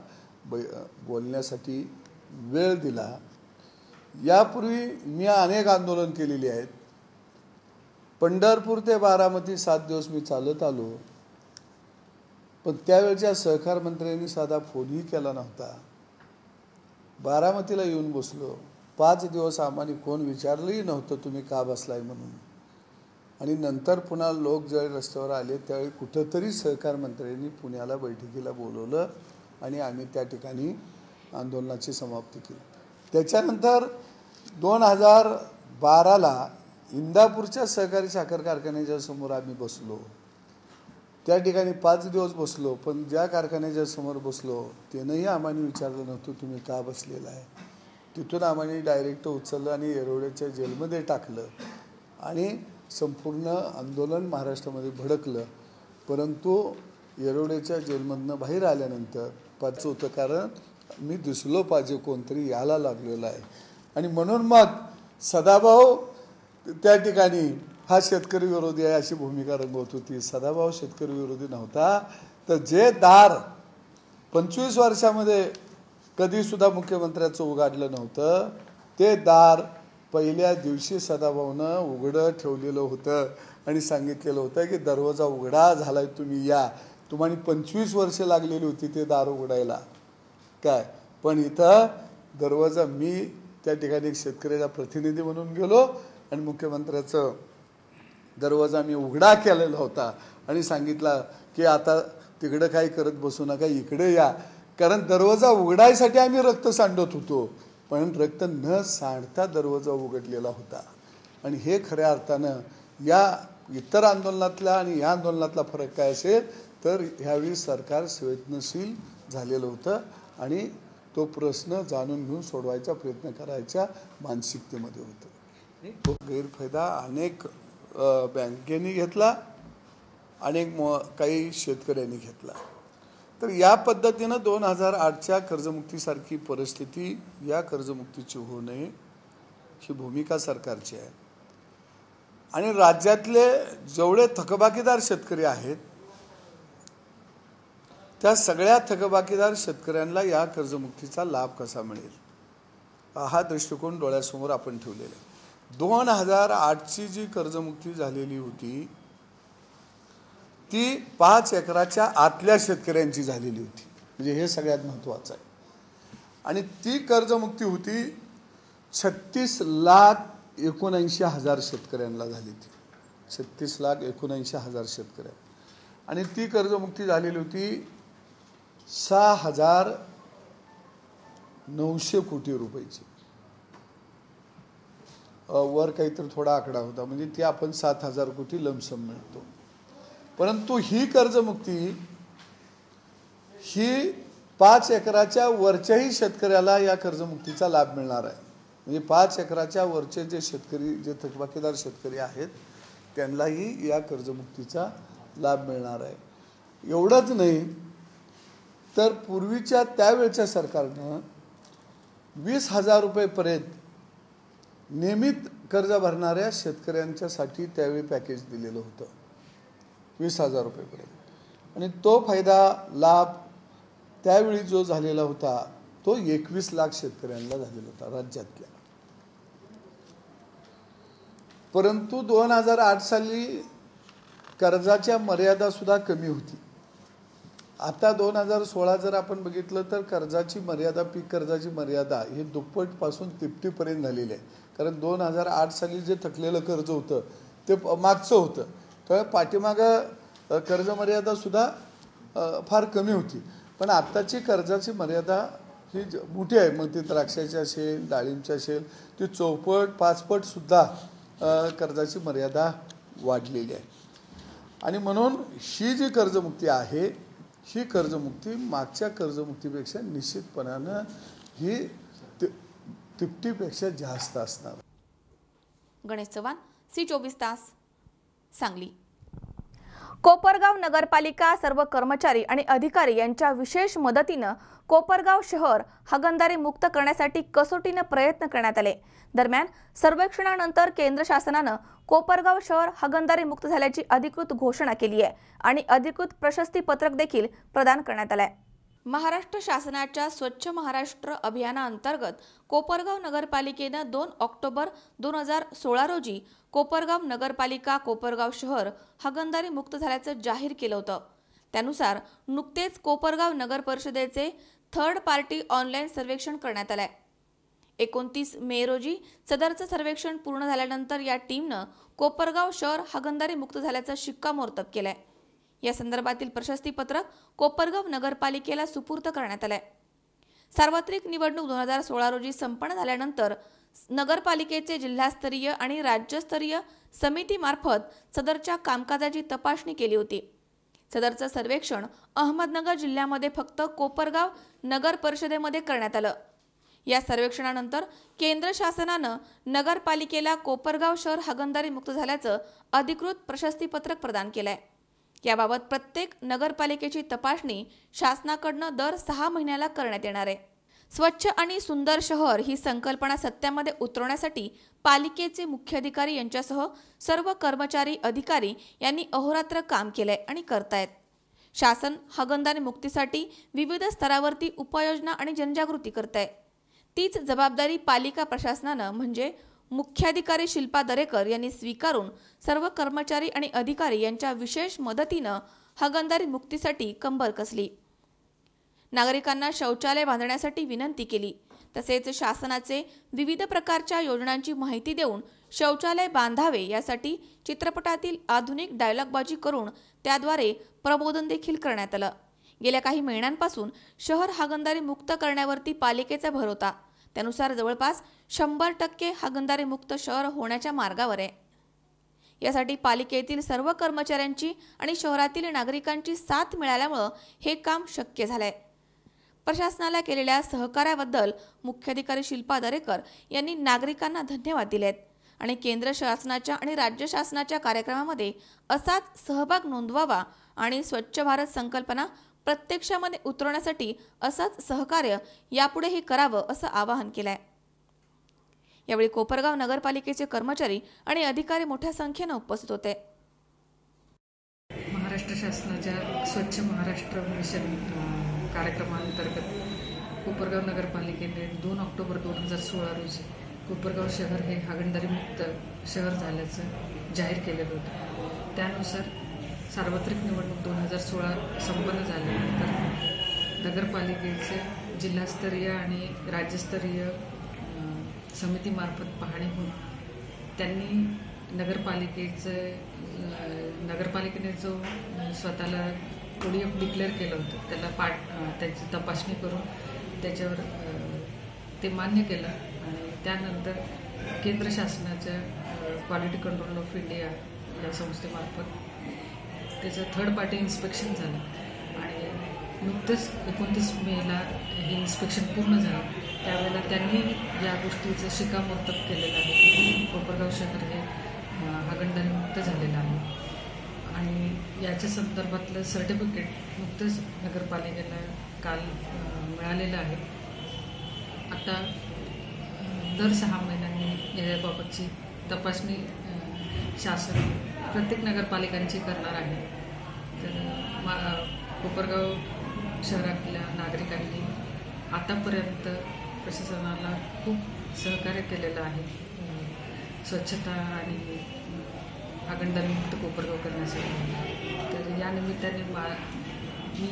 बोलण्यासाठी वेळ दिला. यापूर्वी मी अनेक आंदोलन केलेली आहेत. पंढरपूर ते बारामती 7 दिवस मी चालत आलो, पण त्यावेळच्या सहकार मंत्र्यांनी साधा फोनही केला नव्हता. बारामतीला येऊन बसलो. 5 दिवस आम्हाला कोण विचारलंही नव्हतं तुम्ही का बसलाय म्हणून. आणि नंतर पुन्हा लोक ज्यावेळी रस्त्यावर आले त्यावेळी कुठंतरी सहकार मंत्र्यांनी पुण्याला बैठकीला बोलवलं आणि आम्ही त्या ठिकाणी आंदोलनाची समाप्ती केली. त्याच्यानंतर 2012ला इंदापूरच्या सहकारी साखर कारखान्याच्या समोर आम्ही बसलो. त्या ठिकाणी 5 दिवस बसलो, पण ज्या कारखान्याच्या समोर बसलो त्यानंही आम्हाला विचारलं नव्हतं तुम्ही का बसलेला आहे. तिथून आम्हाला डायरेक्ट उचललं आणि येरवड्याच्या जेलमध्ये टाकलं आणि संपूर्ण आंदोलन महाराष्ट्रामध्ये भडकलं. परंतु येरवड्याच्या जेलमधनं बाहेर आल्यानंतर पाच होतं, कारण मी दिसलो पाहिजे कोणतरी याला लागलेला आहे. आणि म्हणून मग सदाभाऊ त्या ठिकाणी हा शेतकरी विरोधी आहे अशी भूमिका रंगवत होती. सदाभाऊ शेतकरी विरोधी नव्हता. तर जे दार 25 वर्षामध्ये कधीसुद्धा मुख्यमंत्र्याचं उघडलं नव्हतं, ते दार पहिल्या दिवशी सदाभाऊनं उघडं ठेवलेलं होतं आणि सांगितलेलं होतं की दरवाजा उघडा झालाय, तुम्ही या. तुम्हाला 25 वर्ष लागलेली होती ते दार उघडायला काय. पण इथं दरवाजा मी त्या ठिकाणी एक शेतकऱ्याचा प्रतिनिधी म्हणून गेलो आणि मुख्यमंत्र्याचं दरवाजा मी उघडा केलेला होता आणि सांगितलं की आता तिकडं काही करत बसू नका, इकडे या. कारण दरवाजा उघडायसाठी आम्ही रक्त सांडत होतो, पण रक्त न सांडता दरवाजा उघडलेला होता. आणि हे खऱ्या अर्थानं या इतर आंदोलनातल्या आणि या आंदोलनातला फरक काय असेल तर ह्यावेळी सरकार संवेदनशील झालेलं होतं आणि तो प्रश्न जाणून घेऊन सोडवायचा प्रयत्न करायच्या मानसिकतेमध्ये होतं. तो गैरफायदा अनेक बँकेने घेतला, अनेक काही शेतकऱ्यांनी घेतला. तर या पद्धतीनं 2008च्या कर्जमुक्तीसारखी परिस्थिती या कर्जमुक्तीची होऊ नये ही भूमिका सरकारची आहे. आणि राज्यातले जेवढे थकबाकीदार शेतकरी आहेत त्या सगळ्या थकबाकीदार शेतकऱ्यांना या कर्जमुक्तीचा लाभ कसा मिळेल हा दृष्टिकोन डोळ्यासमोर आपण ठेवलेला आहे. 2008ची जी कर्जमुक्ती झालेली होती ती 5 एकराच्या आतल्या शेतकऱ्यांची झालेली होती, म्हणजे हे सगळ्यात महत्त्वाचं आहे. आणि ती कर्जमुक्ती होती 36,79,000 शेतकऱ्यांना झाली ती. 36,79,000 शेतकऱ्या. आणि ती कर्जमुक्ती झालेली होती 6,900 कोटी रुपयाची. वर काहीतरी थोडा आकडा होता, म्हणजे ती आपण 7,000 कोटी लमसम मिळतो. परंतु ही कर्जमुक्ती ही 5 एकराच्या वरच्याही शेतकऱ्याला या कर्जमुक्तीचा लाभ मिळणार आहे. म्हणजे 5 एकराच्या वरचे जे शेतकरी, जे थकबाकीदार शेतकरी आहेत त्यांनाही या कर्जमुक्तीचा लाभ मिळणार आहे. एवढंच नाही तर पूर्वीच्या त्यावेळच्या सरकारनं 20,000 रुपयेपर्यंत नियमित कर्ज भरणाऱ्या शेतकऱ्यांच्यासाठी त्यावेळी पॅकेज दिलेलं होतं 20,000 रुपयेपर्यंत. आणि तो फायदा लाभ त्यावेळी जो झालेला होता तो 21 लाख शेतकऱ्यांना झालेला होता राज्यातल्या. परंतु 2008 साली कर्जाच्या मर्यादा सुद्धा कमी होती. आता 2016 जर आपण बघितलं तर कर्जाची मर्यादा, पीक कर्जाची मर्यादा ही दुप्पटपासून तिपटीपर्यंत झालेली आहे. कारण 2008 साली जे थकलेलं कर्ज होतं ते मागचं होतं, तर पाठीमागं कर्ज मर्यादा सुद्धा फार कमी होती. पण आत्ताची कर्जाची मर्यादा ही मोठी आहे. मग ती द्राक्षाची असेल, डाळिंबची असेल, ती 4-5 सुद्धा कर्जाची मर्यादा वाढलेली आहे. आणि म्हणून ही जी कर्जमुक्ती आहे, ही कर्जमुक्ती मागच्या कर्जमुक्तीपेक्षा निश्चितपणानं ही तिपटीपेक्षा जास्त असणार. गणेश चव्हाण, C24 तास, सांगली. कोपरगाव नगरपालिका सर्व कर्मचारी आणि अधिकारी यांच्या विशेष मदतीनं कोपरगाव शहर हागणदारी मुक्त करण्यासाठी कसोटीने प्रयत्न करण्यात आले. दरम्यान सर्वेक्षणानंतर केंद्र शासनानं कोपरगाव शहर हागणदारी मुक्त झाल्याची अधिकृत घोषणा केली आहे आणि अधिकृत प्रशस्ती पत्रक देखील प्रदान करण्यात आलंय. महाराष्ट्र शासनाच्या स्वच्छ महाराष्ट्र अभियानाअंतर्गत कोपरगाव नगरपालिकेनं 2 ऑक्टोबर 2016 रोजी कोपरगाव नगरपालिका कोपरगाव शहर हागणदारी मुक्त झाल्याचं जाहीर केलं होतं. त्यानुसार नुकतेच कोपरगाव नगर परिषदेचे थर्ड पार्टी ऑनलाईन सर्वेक्षण करण्यात आलंय. 29 मे रोजी सदरचं सर्वेक्षण पूर्ण झाल्यानंतर या टीमनं कोपरगाव शहर हागणदारी मुक्त झाल्याचं शिक्कामोर्तब केलंय. या संदर्भातील प्रशस्ती पत्रक कोपरगाव नगरपालिकेला सुपूर्द करण्यात आलंय. सार्वत्रिक निवडणूक 2016 रोजी संपन्न झाल्यानंतर नगरपालिकेचे जिल्हास्तरीय आणि राज्यस्तरीय समितीमार्फत सदरच्या कामकाजाची तपासणी केली होती. सदरचं सर्वेक्षण अहमदनगर जिल्ह्यामध्ये फक्त कोपरगाव नगर परिषदेमध्ये करण्यात आलं. या सर्वेक्षणानंतर केंद्र शासनानं नगरपालिकेला कोपरगाव शहर हागणदारी मुक्त झाल्याचं अधिकृत प्रशस्तीपत्रक प्रदान केलंय. याबाबत प्रत्येक नगरपालिकेची तपासणी शासनाकडनं दर 6 महिन्याला करण्यात येणार आहे. स्वच्छ आणि सुंदर शहर ही संकल्पना सत्यामध्ये उतरवण्यासाठी पालिकेचे मुख्याधिकारी यांच्यासह सर्व कर्मचारी अधिकारी यांनी अहोरात्र काम केलंय आणि करतायत. शासन हागणदारी मुक्तीसाठी विविध स्तरावरती उपाययोजना आणि जनजागृती करताय. तीच जबाबदारी पालिका प्रशासनानं म्हणजे मुख्याधिकारी शिल्पा दरेकर यांनी स्वीकारून सर्व कर्मचारी आणि अधिकारी यांच्या विशेष मदतीनं हागणदारी मुक्तीसाठी कंबर कसली. नागरिकांना शौचालय बांधण्यासाठी विनंती केली. तसेच शासनाचे विविध प्रकारच्या योजनांची माहिती देऊन शौचालय बांधावे यासाठी चित्रपटातील आधुनिक डायलॉगबाजी करून त्याद्वारे प्रबोधन देखील करण्यात आलं. गेल्या काही महिन्यांपासून शहर हागणदारी मुक्त करण्यावरती पालिकेचा भर होता. त्यानुसार जवळपास 100% हागणदारी मुक्त शहर होण्याच्या मार्गावर आहे. यासाठी पालिकेतील सर्व कर्मचाऱ्यांची आणि शहरातील नागरिकांची साथ मिळाल्यामुळे हे काम शक्य झालंय. प्रशासनाला केलेल्या सहकार्याबद्दल मुख्याधिकारी शिल्पा दरेकर यांनी नागरिकांना धन्यवाद दिलेत आणि केंद्र शासनाच्या आणि राज्य शासनाच्या कार्यक्रमामध्ये असाच सहभाग नोंदवावा आणि स्वच्छ भारत संकल्पना प्रत्यक्षामध्ये उतरवण्यासाठी असंच सहकार्य यापुढेही करावं असं आवाहन केलंय. यावेळी कोपरगाव नगरपालिकेचे कर्मचारी आणि अधिकारी मोठ्या संख्येने उपस्थित होते. महाराष्ट्र शासनाच्या स्वच्छ महाराष्ट्र मिशन कार्यक्रमांतर्गत कोपरगाव नगरपालिकेने 2 ऑक्टोबर 2016 रोजी कोपरगाव शहर हे हागणदारी मुक्त शहर झाल्याचं जाहीर केलेलं होतं. त्यानुसार सार्वत्रिक निवडणूक 2016 संपन्न झाल्यानंतर नगरपालिकेचे जिल्हास्तरीय आणि राज्यस्तरीय समितीमार्फत पाहणी होऊन त्यांनी नगरपालिकेने जो स्वतःला ODF डिक्लेअर केलं होतं त्याला त्याची तपासणी करून त्याच्यावर ते मान्य केलं आणि त्यानंतर केंद्र शासनाच्या क्वालिटी कंट्रोल ऑफ इंडिया या संस्थेमार्फत त्याचं थर्ड पार्टी इन्स्पेक्शन झालं आणि नुकतेच 29 मेला हे इन्स्पेक्शन पूर्ण झालं. त्यावेळेला त्यांनी या गोष्टीचं शिक्कामोर्तब केलेलं आहे की कोपरगाव शहर हे हागणदारी मुक्त झालेलं आहे आणि याच्या संदर्भातलं सर्टिफिकेट नुकतंच नगरपालिकेला काल मिळालेलं आहे. आता दर 6 महिन्यांनी याबाबतची तपासणी शासन प्रत्येक नगरपालिकांची करणार आहे. तर कोपरगाव शहरातल्या नागरिकांनी आतापर्यंत प्रशासनाला खूप सहकार्य केलेलं आहे स्वच्छता आणि हागणदारीमुक्त कोपरगाव करण्यासाठी. तर या निमित्ताने मी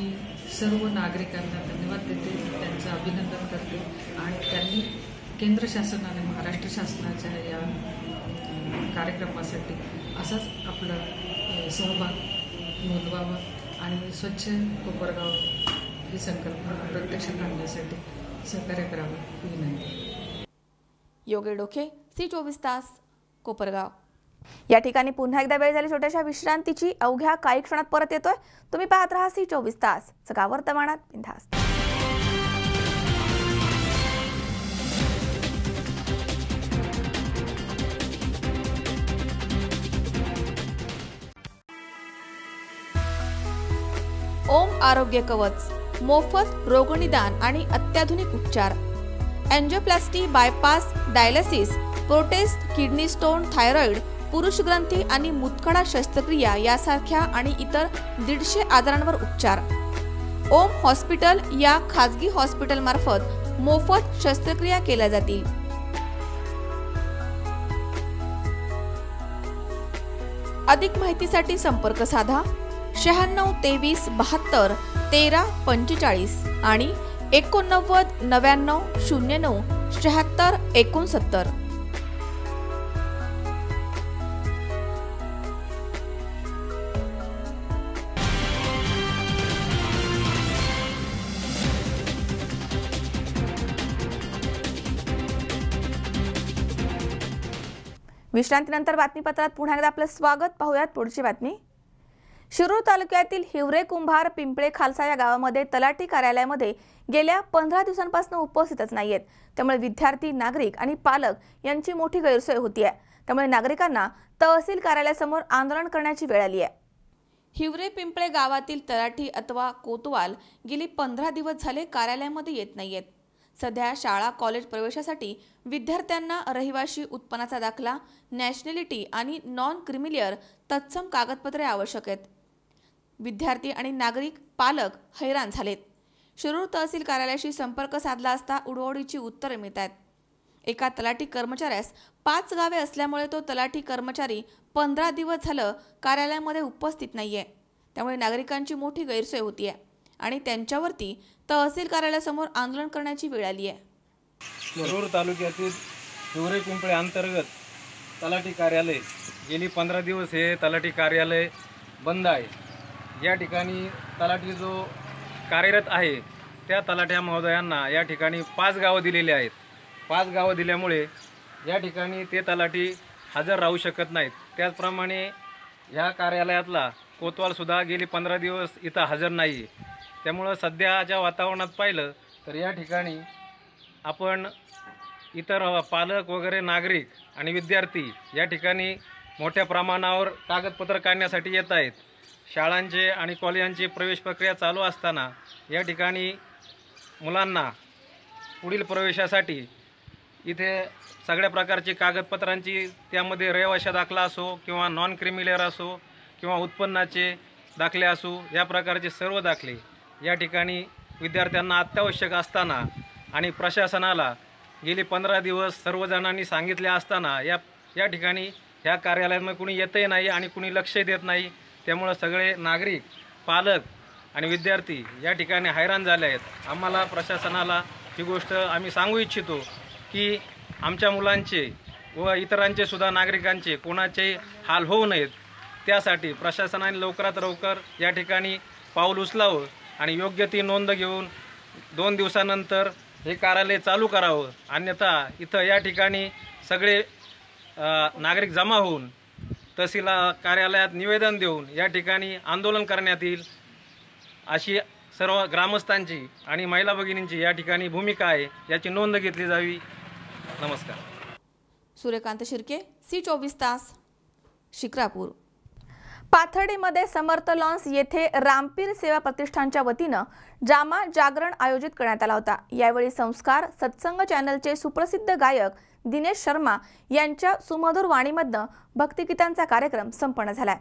सर्व नागरिकांना धन्यवाद देते, त्यांचं अभिनंदन करते आणि त्यांनी केंद्र शासनाने महाराष्ट्र शासनाच्या या कार्यक्रमासाठी असाच आपलं सहभाग नोंदवावा आणि स्वच्छ कोपरगाव ही संकल्पना प्रत्यक्षात आणण्यासाठी सहकार्य करावं विनंती. योगेश डोके, C24 तास, कोपरगाव. या ठिकाणी पुन्हा एकदा वेळ झाली छोट्याशा विश्रांतीची. अवघ्या काही क्षणात परत येतोय. तुम्ही पाहत राहा C24 तास, सगळा वर्तमानात बिनधास्त. ओम आरोग्य कवच, मोफत रोगनिदान आणि अत्याधुनिक उपचार. Angioplasty, bypass, dialysis, prostate, kidney stone, thyroid, पुरुष ग्रंथी आणि मुतखडा शस्त्रक्रिया यासारख्या आणि इतर 150 आजारांवर उपचार. ओम हॉस्पिटल या खाजगी हॉस्पिटल मार्फत मोफत शस्त्रक्रिया केल्या जातील. अधिक माहितीसाठी संपर्क साधा 96 23 72 13 45 आणि 89 99 09 76 69. विश्रांतीनंतर बातमीपत्रात पुन्हा एकदा आपलं स्वागत. पाहूयात पुढची बातमी. शिरूर तालुक्यातील हिवरे कुंभार पिंपळे खालसा या गावामध्ये तलाठी कार्यालयामध्ये गेल्या 15 दिवसांपासून उपस्थितच नाहीयेत. त्यामुळे विद्यार्थी, नागरिक आणि पालक यांची मोठी गैरसोय होतीये. त्यामुळे नागरिकांना तहसील कार्यालयासमोर आंदोलन करण्याची वेळ आली आहे. हिवरे पिंपळे गावातील तलाठी अथवा कोतवाल गेली 15 दिवस झाले कार्यालयामध्ये येत नाहीयेत. सध्या शाळा कॉलेज प्रवेशासाठी विद्यार्थ्यांना रहिवाशी उत्पन्नाचा दाखला, नॅशनॅलिटी आणि नॉन क्रिमिलियर तत्सम कागदपत्रे आवश्यक आहेत. विद्यार्थी आणि नागरिक पालक हैराण झालेत. शिरूर तहसील कार्यालयाशी संपर्क साधला असता उडवडीची उत्तरे मिळत आहेत. एका तलाठी कर्मचाऱ्यास 5 गावे असल्यामुळे तो तलाठी कर्मचारी 15 दिवस झालं कार्यालयामध्ये उपस्थित नाहीये. त्यामुळे नागरिकांची मोठी गैरसोय होतीये आणि त्यांच्यावरती तहसील कार्यालयासमोर आंदोलन करण्याची वेळ आली आहे. शिरूर तालुक्यातील हिवरे पिंपळे अंतर्गत तलाठी कार्यालय गेली 15 दिवस हे तलाठी कार्यालय बंद आहे. या ठिकाणी तलाठी जो कार्यरत आहे त्या तलाठ्या महोदयांना या ठिकाणी 5 गावं दिलेली आहेत. 5 गावं दिल्यामुळे या ठिकाणी ते तलाठी हजर राहू शकत नाहीत. त्याचप्रमाणे ह्या कार्यालयातला कोतवालसुद्धा गेली 15 दिवस इथं हजर नाही. त्यामुळं सध्याच्या वातावरणात पाहिलं तर या ठिकाणी आपण इतर पालक वगैरे नागरिक आणि विद्यार्थी या ठिकाणी मोठ्या प्रमाणावर कागदपत्र काढण्यासाठी येत आहेत. शाळांचे आणि कॉलेजांची प्रवेश प्रक्रिया चालू असताना या ठिकाणी मुलांना पुढील प्रवेशासाठी इथे सगळ्या प्रकारची कागदपत्रांची, त्यामध्ये रहिवाशी दाखला असो किंवा नॉन क्रिमिलियर असो किंवा उत्पन्नाचे दाखले असो, या प्रकारचे सर्व दाखले या ठिकाणी विद्यार्थ्यांना अत्यावश्यक असताना आणि प्रशासनाला गेली 15 दिवस सर्वजणांनी सांगितले असताना या ठिकाणी ह्या कार्यालयामध्ये कुणी येतही नाही आणि कुणी लक्ष देत नाही. त्यामुळं सगळे नागरिक, पालक आणि विद्यार्थी या ठिकाणी हैराण झाले आहेत. आम्हाला प्रशासनाला ही गोष्ट आम्ही सांगू इच्छितो की आमच्या मुलांचे व इतरांचे सुद्धा, नागरिकांचे कोणाचे हाल होऊ नयेत, त्यासाठी प्रशासनाने लवकरात लवकर या ठिकाणी पाऊल उचलावं आणि योग्य ती नोंद घेऊन 2 दिवसानंतर हे कार्यालय चालू करावं. अन्यथा इथं या ठिकाणी सगळे नागरिक जमा होऊन तहसील कार्यालयात निवेदन देऊन या ठिकाणी आंदोलन करण्यात येईल, अशी सर्व ग्रामस्थांची आणि महिला भगिनींची या ठिकाणी भूमिका आहे. याची नोंद घेतली जावी. नमस्कार. सूर्यकांत शिर्के, C24 तास, शिक्रापूर. पाथर्डीमध्ये समर्थ लॉन्स येथे रामपीर सेवा प्रतिष्ठानच्या वतीनं ड्रामा जागरण आयोजित करण्यात आला होता. यावेळी संस्कार सत्संग चॅनलचे सुप्रसिद्ध गायक दिनेश शर्मा यांच्या सुमधुर वाणीमधनं भक्तिगीतांचा कार्यक्रम संपन्न झालाय.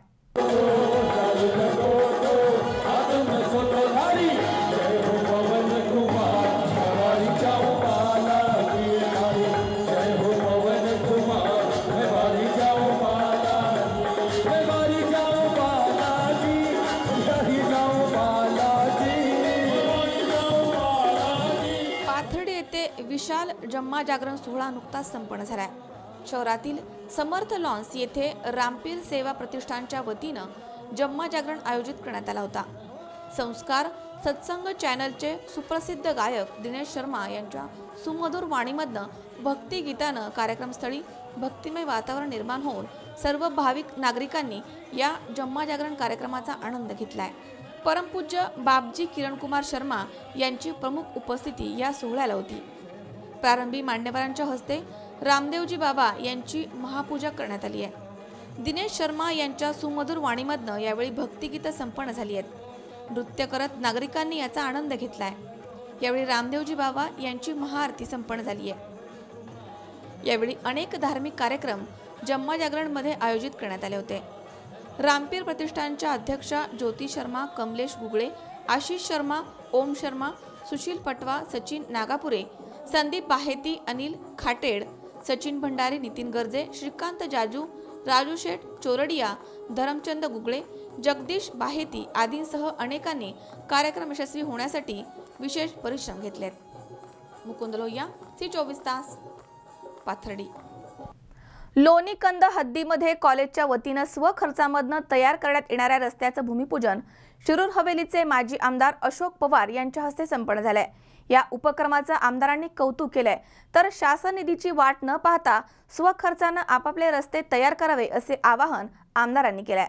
विशाल जम्मा जागरण सोहळा नुकताच संपन्न झालाय। शहरातील समर्थ लॉन्स येथे रामपीर सेवा प्रतिष्ठानच्या वतीनं जम्मा जागरण आयोजित करण्यात आला होता। संस्कार सत्संग चॅनलचे सुप्रसिद्ध गायक दिनेश शर्मा यांच्या सुमधुर वाणीमधनं भक्तिगीतानं कार्यक्रमस्थळी भक्तिमय वातावरण निर्माण होऊन सर्व भाविक नागरिकांनी या जम्मा जागरण कार्यक्रमाचा आनंद घेतलाय। परमपूज्य बाबजी किरणकुमार शर्मा यांची प्रमुख उपस्थिती या सोहळ्याला होती। प्रारंभी मान्यवरांच्या हस्ते रामदेवजी बाबा यांची महापूजा करण्यात आली आहे। दिनेश शर्मा यांच्या सुमधुर वाणीमधनं यावेळी भक्तिगीतं संपन्न झाली आहेत। नृत्य करत नागरिकांनी याचा आनंद घेतलाय। यावेळी रामदेवजी बाबा यांची महाआरती संपन्न झाली आहे। यावेळी अनेक धार्मिक कार्यक्रम जम्मा जागरणमध्ये आयोजित करण्यात आले होते। रामपीर प्रतिष्ठानच्या अध्यक्षा ज्योती शर्मा, कमलेश गुगळे, आशिष शर्मा, ओम शर्मा, सुशील पटवा, सचिन नागापुरे, संदीप बाहेती, अनिल खाटेड, सचिन भंडारी, नितीन गर्जे, श्रीकांत जाजू, राजू शेठ चोरडिया, धरमचंद गुगळे, जगदीश बाहेती आदींसह अनेकांनी कार्यक्रम यशस्वी होण्यासाठी विशेष परिश्रम घेतलेत। मुकुंद लोहिया, C24 तास, पाथर्डी। लोणीकंद हद्दीमध्ये कॉलेजच्या वतीनं स्वखर्चामधनं तयार करण्यात येणाऱ्या रस्त्याचं भूमिपूजन शिरूर हवेलीचे माजी आमदार अशोक पवार यांच्या हस्ते संपन्न झालंय। या उपक्रमाचं आमदारांनी कौतुक केलंय, तर शासन निधीची वाट न पाहता स्वखर्चानं आपापले रस्ते तयार करावे असे आवाहन आमदारांनी केलंय।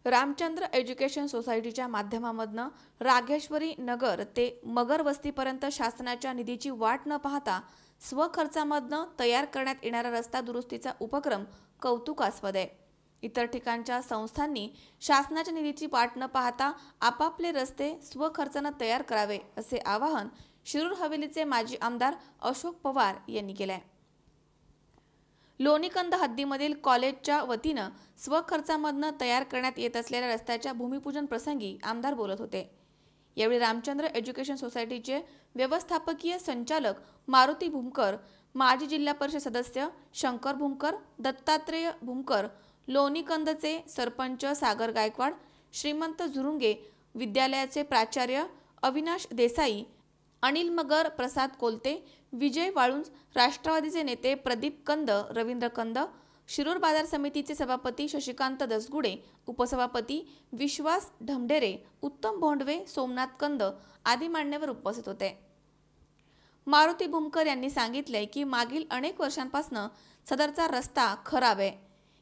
रामचंद्र एज्युकेशन सोसायटीच्या माध्यमामधनं राघेश्वरी नगर ते मगर वस्तीपर्यंत शासनाच्या निधीची वाट न पाहता स्वखर्चामधनं तयार करण्यात येणारा रस्ता दुरुस्तीचा उपक्रम कौतुकास्पद आहे। इतर ठिकाणच्या संस्थांनी शासनाच्या निधीची वाट न पाहता आपापले रस्ते स्वखर्चानं तयार करावे असे आवाहन शिरूर हवेलीचे माजी आमदार अशोक पवार यांनी केले आहे। लोणीकंद हद्दीमधील कॉलेजच्या वतीनं स्वखर्चामधनं तयार करण्यात येत असलेल्या रस्त्याच्या भूमिपूजन प्रसंगी आमदार बोलत होते। यावेळी रामचंद्र एज्युकेशन सोसायटीचे व्यवस्थापकीय संचालक मारुती भूमकर, माजी जिल्हा परिषद सदस्य शंकर भूमकर, दत्तात्रेय भूमकर, लोणीकंदचे सरपंच सागर गायकवाड, श्रीमंत झुरुंगे, विद्यालयाचे प्राचार्य अविनाश देसाई, अनिल मगर, प्रसाद कोलते, विजय वाळुंज, राष्ट्रवादीचे नेते प्रदीप कंद, रवींद्र कंद, शिरूर बाजार समितीचे सभापती शशिकांत दसगुडे, उपसभापती विश्वास ढमढेरे, उत्तम भोंडवे, सोमनाथ कंद आदी मान्यवर उपस्थित होते। मारुती भूमकर यांनी सांगितले की मागील अनेक वर्षांपासून सदरचा रस्ता खराब आहे।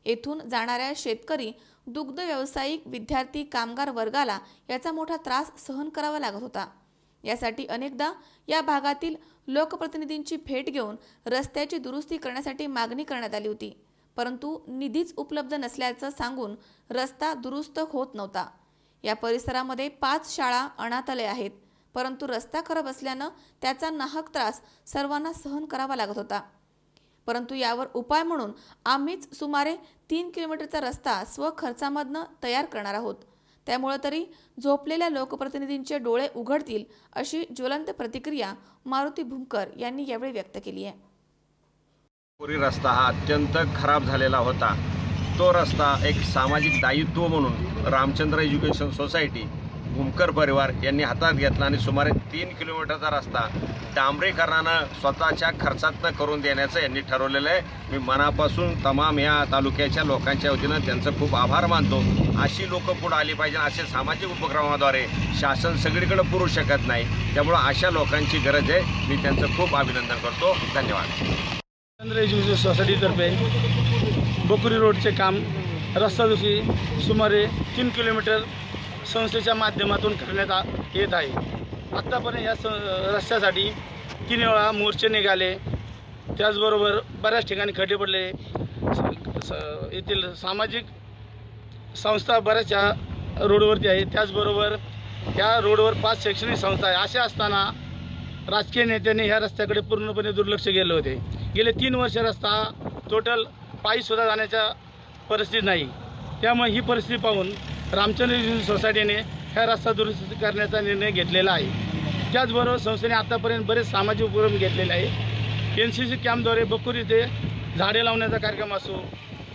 येथून जाणाऱ्या शेतकरी, दुग्ध व्यावसायिक, विद्यार्थी, कामगार वर्गाला याचा मोठा त्रास सहन करावा लागत होता। यासाठी अनेकदा या भागातील लोकप्रतिनिधींची भेट घेऊन रस्त्याची दुरुस्ती करण्यासाठी मागणी करण्यात आली होती, परंतु निधीच उपलब्ध नसल्याचं सांगून रस्ता दुरुस्त होत नव्हता। या परिसरामध्ये 5 शाळा, अनाथालय आहेत, परंतु रस्ता खराब असल्यानं त्याचा नाहक त्रास सर्वांना सहन करावा लागत होता। परंतु यावर उपाय म्हणून आम्हीच सुमारे 3 किलोमीटरचा रस्ता स्वखर्चामधनं तयार करणार आहोत। त्यामुळे तरी झोपलेल्या लोकप्रतिनिधींचे डोळे उघडतील अशी ज्वलंत प्रतिक्रिया मारुती भूमकर यांनी यावेळी व्यक्त केली आहे। पुरी रस्ता हा अत्यंत खराब झालेला होता। तो रस्ता एक सामाजिक दायित्व म्हणून रामचंद्र एज्युकेशन सोसायटी भूमकर परिवार यांनी हातात घेतला आणि सुमारे 3 किलोमीटरचा रस्ता डांबरीकरणानं स्वतःच्या खर्चातनं करून देण्याचं यांनी ठरवलेलं आहे। मी मनापासून तमाम या तालुक्याच्या लोकांच्या वतीनं त्यांचं खूप आभार मानतो। अशी लोक पुढे आली पाहिजे। असे सामाजिक उपक्रमाद्वारे शासन सगळीकडे पुरू शकत नाही, त्यामुळे अशा लोकांची गरज आहे। मी त्यांचं खूप अभिनंदन करतो। धन्यवाद। रामचंद्र एज्युकेशन सोसायटीतर्फे बोकुरी रोडचे काम रस्ता दुरुस्ती सुमारे 3 किलोमीटर संस्थेच्या माध्यमातून करण्यात येत आहे। आत्तापर्यंत या रस्त्यासाठी 3 वेळा मोर्चे निघाले, त्याचबरोबर बऱ्याच ठिकाणी खड्डे पडले। येथील सामाजिक संस्था बऱ्याचशा रोडवरती आहेत, त्याचबरोबर या रोडवर 5 शैक्षणिक संस्था आहे। असे असताना राजकीय नेत्यांनी ह्या रस्त्याकडे पूर्णपणे दुर्लक्ष केले होते। गेले 3 वर्ष रस्ता टोटल पायीसुद्धा जाण्याच्या परिस्थिती नाही। त्यामुळे ही परिस्थिती पाहून रामचंद्र एज्युकेशन सोसायटीने ह्या रस्ता दुरुस्ती करण्याचा निर्णय घेतलेला आहे। त्याचबरोबर संस्थेने आतापर्यंत बरेच सामाजिक उपक्रम घेतलेले आहे। NCC कॅम्पद्वारे बकुरी इथे झाडे लावण्याचा कार्यक्रम असो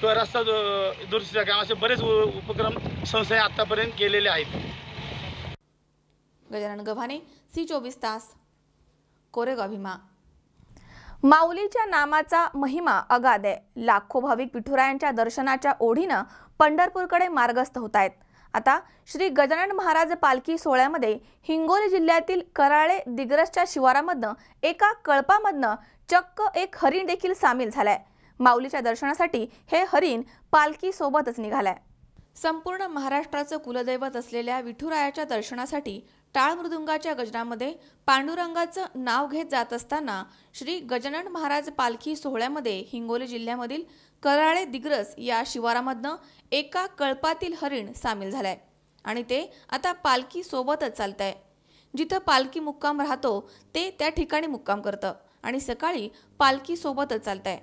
किंवा रस्ता दुरुस्तीचा काम असे बरेच उपक्रम संस्थेने आतापर्यंत केलेले आहेत। गजानन गव्हाणे, C24 तास, कोरेगाव भीमा। माऊलीच्या नामाचा महिमा अगाध आहे. लाखो भाविक विठुरायांच्या दर्शनाच्या ओढीनं पंढरपूरकडे मार्गस्थ होत आहेत. आता श्री गजानन महाराज पालखी सोहळ्यामध्ये हिंगोली जिल्ह्यातील कराळे दिग्रसच्या शिवारामधनं एका कळपामधनं चक्क एक हरिण देखील सामील झालाय. माऊलीच्या दर्शनासाठी हे हरिण पालखी सोबतच निघालाय. संपूर्ण महाराष्ट्राचं कुलदैवत असलेल्या विठुरायाच्या दर्शनासाठी टाळ मृदुंगाच्या गजरामध्ये पांडुरंगाचं नाव घेत जात असताना श्री गजानन महाराज पालखी सोहळ्यामध्ये हिंगोली जिल्ह्यामधील कराळे दिग्रस या शिवारामधनं एका कळपातील हरिण सामील झालंय आणि ते आता पालखी सोबतच चालतंय. जिथं पालखी मुक्काम राहतो ते त्या ठिकाणी मुक्काम करतं आणि सकाळी पालखी सोबतच चालतंय.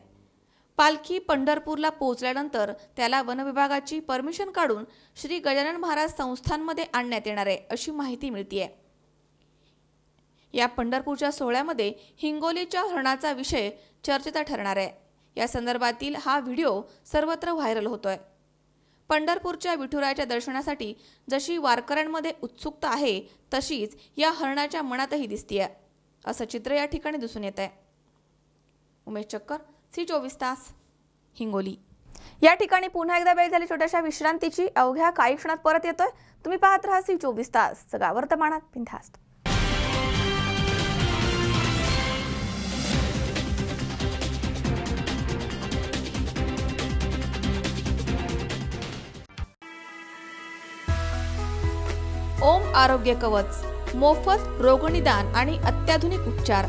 पालखी पंढरपूरला पोहोचल्यानंतर त्याला वनविभागाची परमिशन काढून श्री गजानन महाराज संस्थानमध्ये आणण्यात येणार आहे अशी माहिती मिळतेय. या पंढरपूरच्या सोहळ्यामध्ये हिंगोलीच्या हरणाचा विषय चर्चेचा ठरणार आहे. या संदर्भातील हा व्हिडिओ सर्वत्र व्हायरल होतोय. पंढरपूरच्या विठुरायाच्या दर्शनासाठी जशी वारकऱ्यांमध्ये उत्सुकता आहे तशीच या हरणाच्या मनातही दिसतीये असं चित्र या ठिकाणी दिसून येत आहे. उमेश चक्कर, C24 तास, हिंगोली. या ठिकाणी पुन्हा एकदा वेळ झाली छोट्याशा विश्रांतीची. अवघ्या काही क्षणात परत येतोय. तुम्ही पाहत राहा C24 तास, सगळा वर्तमानात बिनधास्त. ओम आरोग्य कवच, मोफत रोगनिदान आणि अत्याधुनिक उपचार.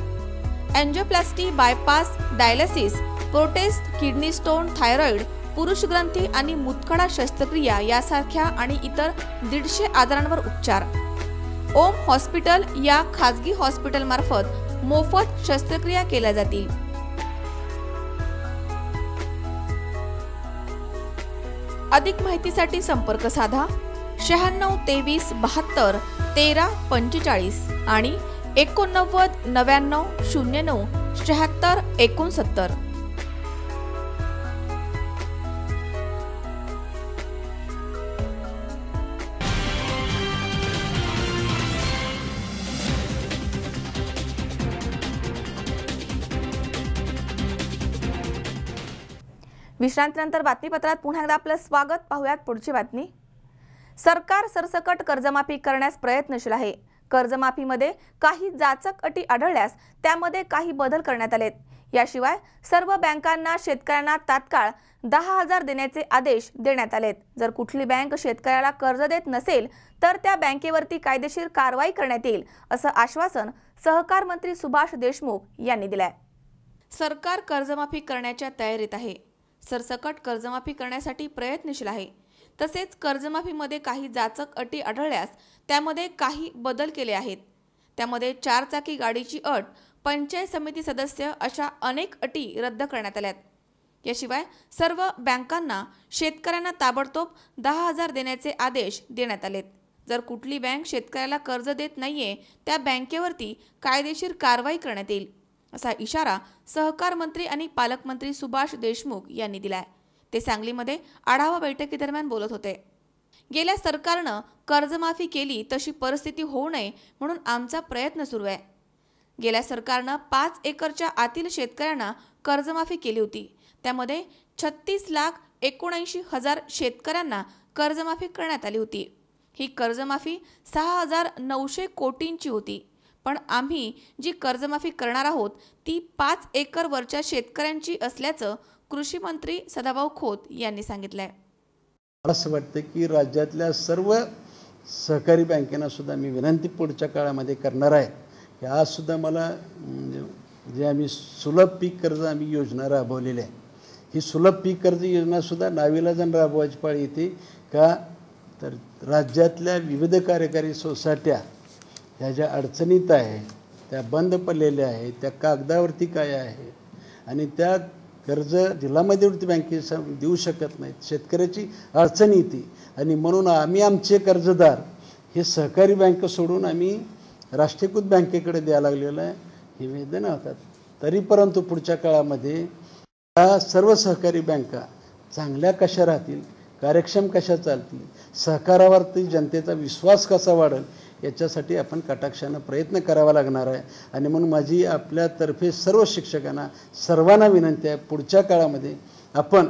Angioplasty, bypass, dialysis, prostate, kidney stone, thyroid, पुरुष ग्रंथी आणि मुतखडा शस्त्रक्रिया यासारख्या आणि इतर 150 आजारांवर उपचार. ओम हॉस्पिटल या खाजगी हॉस्पिटल मार्फत मोफत शस्त्रक्रिया केल्या जातील. अधिक माहितीसाठी संपर्क साधा 96 23 72 13 45 आणि 89 99 09 76 69. विश्रांतीनंतर बातमीपत्रात पुन्हा एकदा आपलं स्वागत. पाहूयात पुढची बातमी. सरकार सरसकट कर्जमाफी करण्यास प्रयत्नशील आहे. कर्जमाफीमध्ये काही जाचक अटी आढळल्यास त्यामध्ये काही बदल करण्यात आलेत. याशिवाय सर्व बँकांना शेतकऱ्यांना तात्काळ 10,000 देण्याचे आदेश देण्यात आलेत. जर कुठली बँक शेतकऱ्याला कर्ज देत नसेल तर त्या बँकेवरती कायदेशीर कारवाई करण्यात येईल असं आश्वासन सहकार मंत्री सुभाष देशमुख यांनी दिलंय. सरकार कर्जमाफी करण्याच्या तयारीत आहे. सरसकट कर्जमाफी करण्यासाठी प्रयत्नशील आहे. तसेच कर्जमाफीमध्ये काही जाचक अटी आढळल्यास त्यामध्ये काही बदल केले आहेत. त्यामध्ये 4 चाकी गाडीची अट, पंचायत समिती सदस्य अशा अनेक अटी रद्द करण्यात आल्यात. याशिवाय सर्व बँकांना शेतकऱ्यांना ताबडतोब 10,000 देण्याचे आदेश देण्यात आलेत. जर कुठली बँक शेतकऱ्याला कर्ज देत नाहीये त्या बँकेवरती कायदेशीर कारवाई करण्यात येईल असा इशारा सहकार मंत्री आणि पालकमंत्री सुभाष देशमुख यांनी दिलाय. ते सांगलीमध्ये आढावा बैठकीदरम्यान बोलत होते. गेल्या सरकारनं कर्जमाफी केली तशी परिस्थिती होऊ नये म्हणून आमचा प्रयत्न सुरू आहे. गेल्या सरकारनं 5 एकरच्या आतील शेतकऱ्यांना कर्जमाफी केली होती. त्यामध्ये 36,79,000 शेतकऱ्यांना कर्जमाफी करण्यात आली होती. ही कर्जमाफी 6,900 कोटींची होती. पण आम्ही जी कर्जमाफी करणार आहोत ती 5 एकर वरच्या शेतकऱ्यांची असल्याचं कृषी मंत्री सदाभाऊ खोत यांनी सांगितलंय. मला असं वाटतं की राज्यातल्या सर्व सहकारी बँकेना सुद्धा मी विनंती पुढच्या काळामध्ये करणार आहे की आज सुद्धा मला जे आम्ही सुलभ पीक कर्ज आम्ही योजना राबवलेली आहे. ही सुलभ पीक कर्ज योजनासुद्धा नावीलाजान राबवायची पाळी येते का तर राज्यातल्या विविध कार्यकारी सोसायट्या ह्या ज्या अडचणीत आहे त्या बंद पडलेल्या आहेत, त्या कागदावरती काय आहे आणि त्या कर्ज जिल्हा मध्यवर्ती बँकेचा देऊ शकत नाहीत. शेतकऱ्याची अडचण येते आणि म्हणून आम्ही आमचे कर्जदार हे सहकारी बँक सोडून आम्ही राष्ट्रीयकृत बँकेकडे द्यायला लागलेलं आहे. हे वेदना होतात. तरी परंतु पुढच्या काळामध्ये या सर्व सहकारी बँका चांगल्या कशा राहतील, कार्यक्षम कशा चालतील, सहकारावरती जनतेचा विश्वास कसा वाढेल याच्यासाठी आपण कटाक्षानं प्रयत्न करावा लागणार आहे. आणि म्हणून माझी आपल्यातर्फे सर्व शिक्षकांना सर्वांना विनंती आहे, पुढच्या काळामध्ये आपण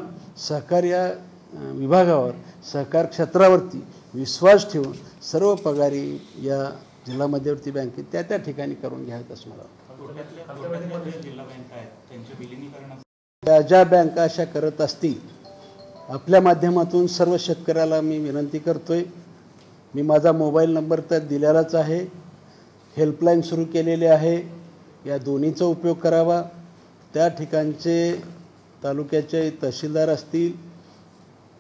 सहकार या विभागावर, सहकार क्षेत्रावरती विश्वास ठेवून सर्व पगारी या जिल्हा मध्यवर्ती बँकेत त्या ठिकाणी करून घ्यावेत असं मला वाटतं. ज्या बँका अशा करत असतील, आपल्या माध्यमातून सर्व शेतकऱ्याला मी विनंती करतोय, मी माझा मोबाईल नंबर तर दिलेलाच आहे, हेल्पलाईन सुरू केलेली आहे, या दोन्हीचा उपयोग करावा. त्या ठिकाणचे तालुक्याचे तहसीलदार असतील,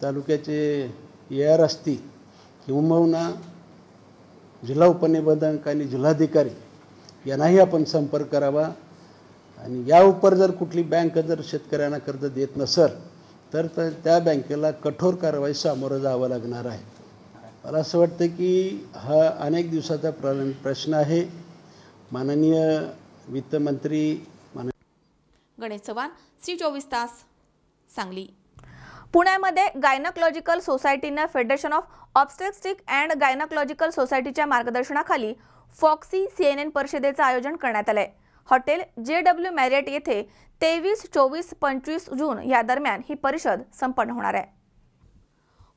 तालुक्याचे AR असतील किंबहुना जिल्हा उपनिबंधक आणि जिल्हाधिकारी यांनाही आपण संपर्क करावा. आणि या उपर जर कुठली बँक जर शेतकऱ्यांना कर्ज देत नसेल तर त्या बँकेला कठोर कारवाई सामोरं जावं लागणार आहे. मला असं वाटतं की हा अनेक दिवसाचा प्रश्न आहे. माननीय वित्तमंत्री गणेश चव्हाण, C24 तास, सांगली. पुण्यामध्ये gynaecological सोसायटीनं federation of obstetric and gynaecological सोसायटीच्या मार्गदर्शनाखाली फॉक्सी CNN परिषदेचं आयोजन करण्यात आलंय. हॉटेल JW मॅरियट येथे 23, 24, 25 जून या दरम्यान ही परिषद संपन्न होणार आहे.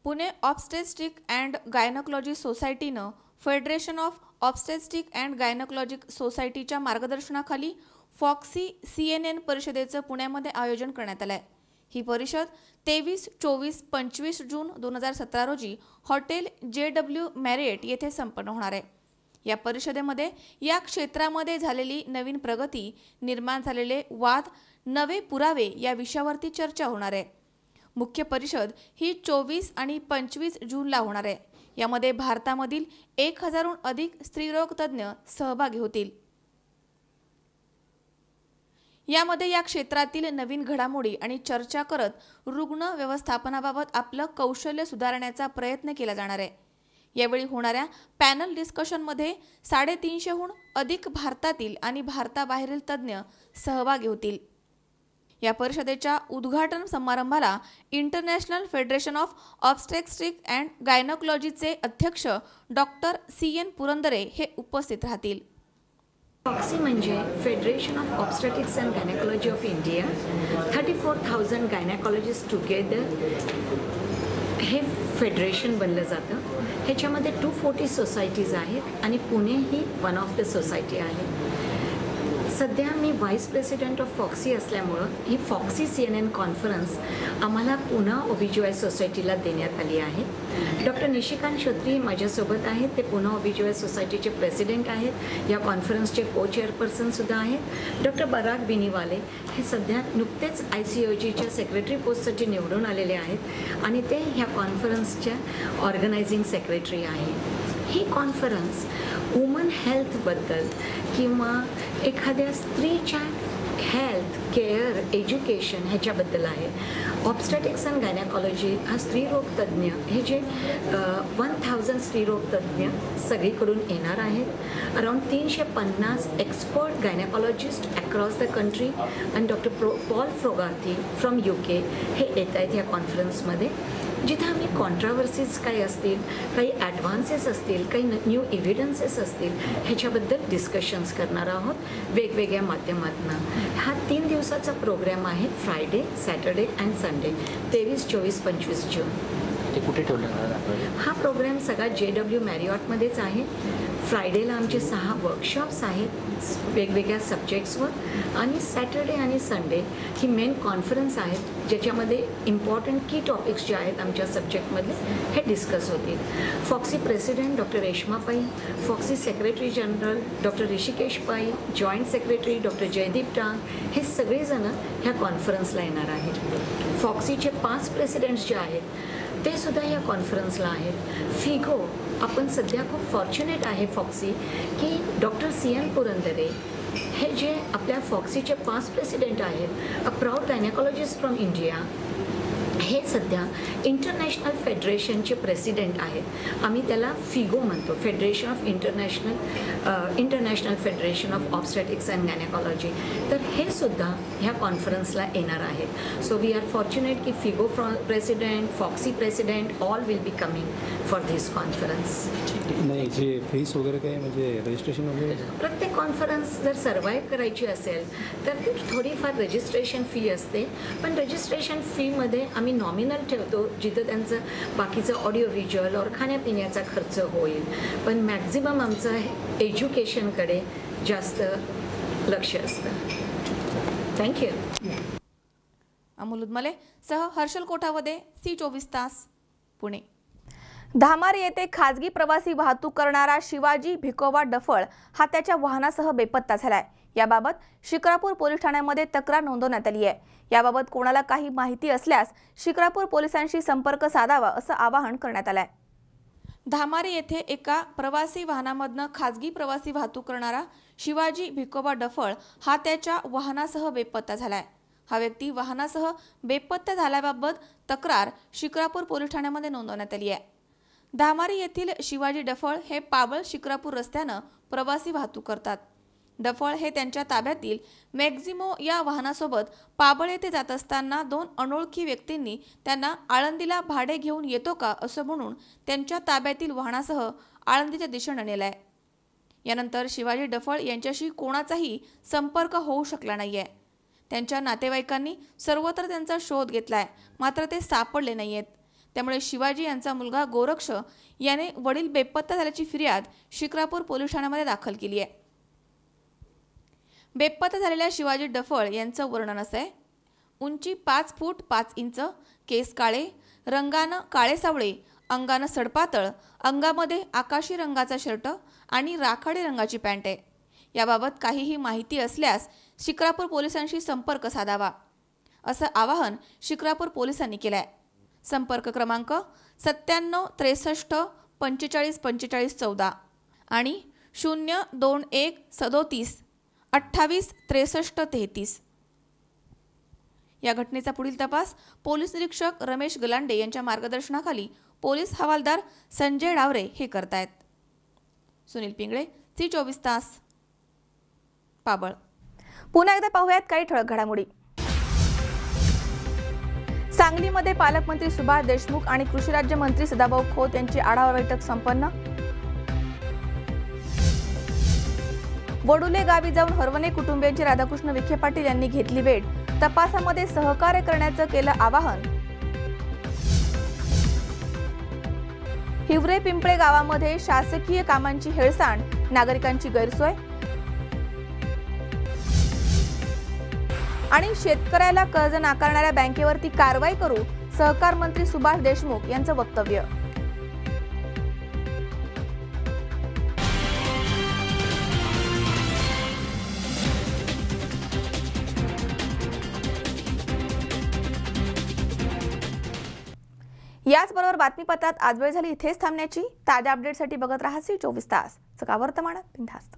पुणे ऑब्स्टेट्रिक अँड गायनॉकॉलॉजी सोसायटीनं federation of obstetric and gynaecologic सोसायटीच्या मार्गदर्शनाखाली फॉक्सी CNN परिषदेचं पुण्यामध्ये आयोजन करण्यात आलं आहे. ही परिषद 23, 24, 25 जून 2017 रोजी हॉटेल JW मॅरियट येथे संपन्न होणार आहे. या परिषदेमध्ये या क्षेत्रामध्ये झालेली नवीन प्रगती, निर्माण झालेले वाद, नवे पुरावे या विषयावरती चर्चा होणार आहे. मुख्य परिषद ही 24 आणि 25 जूनला होणार आहे. यामध्ये भारतामधील 1000हून अधिक स्त्रीरोग तज्ज्ञ सहभागी होतील. यामध्ये या क्षेत्रातील नवीन घडामोडी आणि चर्चा करत रुग्ण व्यवस्थापनाबाबत आपलं कौशल्य सुधारण्याचा प्रयत्न केला जाणार आहे. यावेळी होणाऱ्या पॅनल डिस्कशनमध्ये 350हून अधिक भारतातील आणि भारताबाहेरील तज्ज्ञ सहभागी होतील. या परिषदेच्या उद्घाटन समारंभाला international federation of obstetric and गायनॉकॉलॉजीचे अध्यक्ष डॉक्टर CN पुरंदरे हे उपस्थित राहतील. फॉक्सी म्हणजे federation of obstetrics and gynaecology of India. 34,000 gynaecologist together हे फेडरेशन बनलं जातं. ह्याच्यामध्ये 240 सोसायटीज आहेत आणि पुणे ही वन ऑफ द सोसायटी आहे. सध्या मी व्हाईस प्रेसिडेंट ऑफ फॉक्सी असल्यामुळं ही फॉक्सी CNN कॉन्फरन्स आम्हाला पुन्हा OBGY सोसायटीला देण्यात आली आहे. डॉक्टर निशिकांत श्रोत्री माझ्यासोबत आहेत, ते पुन्हा OBGY सोसायटीचे प्रेसिडेंट आहेत, या कॉन्फरन्सचे co-चेअरपर्सनसुद्धा आहेत. डॉक्टर बराक बिनीवाले हे सध्या नुकतेच ICOGच्या सेक्रेटरी पोस्टसाठी निवडून आलेले आहेत आणि ते ह्या कॉन्फरन्सच्या ऑर्गनायझिंग सेक्रेटरी आहे. ही कॉन्फरन्स वुमन हेल्थबद्दल किंवा एखाद्या स्त्रीच्या हेल्थ केअर एज्युकेशन ह्याच्याबद्दल आहे. ऑब्स्टेट्रिक्स अँड गायनॉकॉलॉजी हा स्त्रीरोग तज्ज्ञ हे जे 1000 स्त्रीरोग तज्ज्ञ सगळीकडून येणार आहेत. Around 350 expert gynaecologist across the country आणि doctor Paul Fogarty from UK हे येत आहेत ह्या कॉन्फरन्समध्ये, जिथे आम्ही कॉन्ट्रावर्सीज काही असतील, काही ॲडव्हान्सेस असतील, काही न्यू एव्हिडन्सेस असतील ह्याच्याबद्दल डिस्कशन्स करणार आहोत वेगवेगळ्या माध्यमातून. हा 3 दिवसाचा प्रोग्राम आहे, फ्रायडे, सॅटर्डे अँड संडे, 23, 24, 25 जून. ते कुठे ठेवलं? हा प्रोग्राम सगळा JW मॅरियॉटमध्येच आहे. फ्रायडेला आमचे 6 वर्कशॉप्स आहेत वेगवेगळ्या सब्जेक्ट्सवर आणि सॅटर्डे आणि संडे ही मेन कॉन्फरन्स आहेत ज्याच्यामध्ये इम्पॉर्टंट की टॉपिक्स जे आहेत आमच्या सब्जेक्टमधले हे डिस्कस होतील. Foxy president doctor Reshma Pai, FOGSI secretary general doctor Rishikesh Pai, joint secretary doctor Jaydeep टांग हे सगळेजण ह्या कॉन्फरन्सला येणार आहेत. फॉक्सीचे 5 प्रेसिडेंट्स जे आहेत ते सुद्धा या कॉन्फरन्सला आहेत. फिगो आपण सध्या खूप फॉर्च्युनेट आहे फॉक्सी की डॉक्टर CN पुरंदरे हे जे आपल्या फॉक्सीचे 5 प्रेसिडेंट आहेत, अ प्राऊड गायनॉकॉलॉजिस्ट फ्रॉम इंडिया, हे सध्या इंटरनॅशनल फेडरेशनचे प्रेसिडेंट आहेत. आम्ही त्याला फिगो म्हणतो, federation of international federation of obstetrics and gynaecology. तर हे सुद्धा ह्या कॉन्फरन्सला येणार आहेत. सो वी आर फॉर्च्युनेट की FIGO president, FOGSI president all will be coming for this conference. नाही, जे फीस वगैरे काही म्हणजे रजिस्ट्रेशन वगैरे प्रत्येक कॉन्फरन्स जर सर्वाईव्ह करायची असेल तर ती थोडीफार रजिस्ट्रेशन फी असते. पण रजिस्ट्रेशन फीमध्ये आम्ही नॉमिनल ठेवतो, जिथं त्यांचं बाकीचं ऑडिओ व्हिज्युअल और खाण्यापिण्याचा खर्च होईल. पण मॅक्झिमम आमचं एज्युकेशनकडे जास्त लक्ष असतं. थँक्यू. अमोल उदमले सह हर्षल कोठावदे, C24 तास, पुणे. धामारी येथे खाजगी प्रवासी वाहतूक करणारा शिवाजी भिकोबा डफळ हा त्याच्या वाहनासह बेपत्ता झालाय. याबाबत शिक्रापूर पोलीस ठाण्यामध्ये तक्रार नोंदवण्यात आली आहे. याबाबत कोणाला काही माहिती असल्यास शिक्रापूर पोलिसांशी संपर्क साधावा असं आवाहन करण्यात आलंय. धामारी येथे एका प्रवासी वाहनामधनं खाजगी प्रवासी वाहतूक करणारा शिवाजी भिकोबा डफळ हा त्याच्या वाहनासह बेपत्ता झालाय. हा व्यक्ती वाहनासह बेपत्ता झाल्याबाबत तक्रार शिक्रापूर पोलीस ठाण्यामध्ये नोंदवण्यात आली आहे. धामारी येथील शिवाजी डफळ हे पाबळ शिक्रापूर रस्त्यानं प्रवासी वाहतूक करतात. डफळ हे त्यांच्या ताब्यातील मॅक्झिमो या वाहनासोबत पाबळ येथे जात असताना 2 अनोळखी व्यक्तींनी त्यांना आळंदीला भाडे घेऊन येतो का असं म्हणून त्यांच्या ताब्यातील वाहनासह आळंदीच्या दिशेनं नेलाय. यानंतर शिवाजी डफळ यांच्याशी कोणाचाही संपर्क होऊ शकला नाहीये. त्यांच्या नातेवाईकांनी सर्वत्र त्यांचा शोध घेतलाय, मात्र ते सापडले नाहीयेत. त्यामुळे शिवाजी यांचा मुलगा गोरक्ष याने वडील बेपत्ता झाल्याची फिर्याद शिक्रापूर पोलीस ठाण्यामध्ये दाखल केली आहे. बेपत्ता झालेल्या शिवाजी डफळ यांचं वर्णन असं आहे. उंची 5 फूट 5 इंच, केस काळे, रंगानं काळे सावळे, अंगानं सडपातळ, अंगामध्ये आकाशी रंगाचा शर्ट आणि राखाडी रंगाची पॅन्ट आहे. याबाबत काहीही माहिती असल्यास शिक्रापूर पोलिसांशी संपर्क साधावा असं आवाहन शिक्रापूर पोलिसांनी केलं आहे. संपर्क क्रमांक 97 63 45 45 14 आणि 021 37 28 63 33. या घटनेचा पुढील तपास पोलीस निरीक्षक रमेश गलांडे यांच्या मार्गदर्शनाखाली पोलीस हवालदार संजय डावरे हे करतायत. सुनील पिंगळे, C24 तास, पाबळ. पुन्हा एकदा पाहूयात काही ठळक घडामोडी. सांगलीमध्ये पालकमंत्री सुभाष देशमुख आणि कृषी राज्यमंत्री सदाभाऊ खोत यांची आढावा बैठक संपन्न. वडुले गावी जाऊन हरवणे कुटुंबियांची राधाकृष्ण विखे पाटील यांनी घेतली भेट. तपासामध्ये सहकार्य करण्याचं केलं आवाहन. हिवरे पिंपळे गावामध्ये शासकीय कामांची हेळसांड, नागरिकांची गैरसोय. आणि शेतकऱ्याला कर्ज नाकारणाऱ्या बँकेवरती कारवाई करू, सहकार मंत्री सुभाष देशमुख यांचं वक्तव्य. याचबरोबर बातमीपत्रात आज वेळ झाली इथेच थांबण्याची. ताज्या अपडेटसाठी बघत राहा C24 तास. सकाळ वर्तमानात बिनधास्त.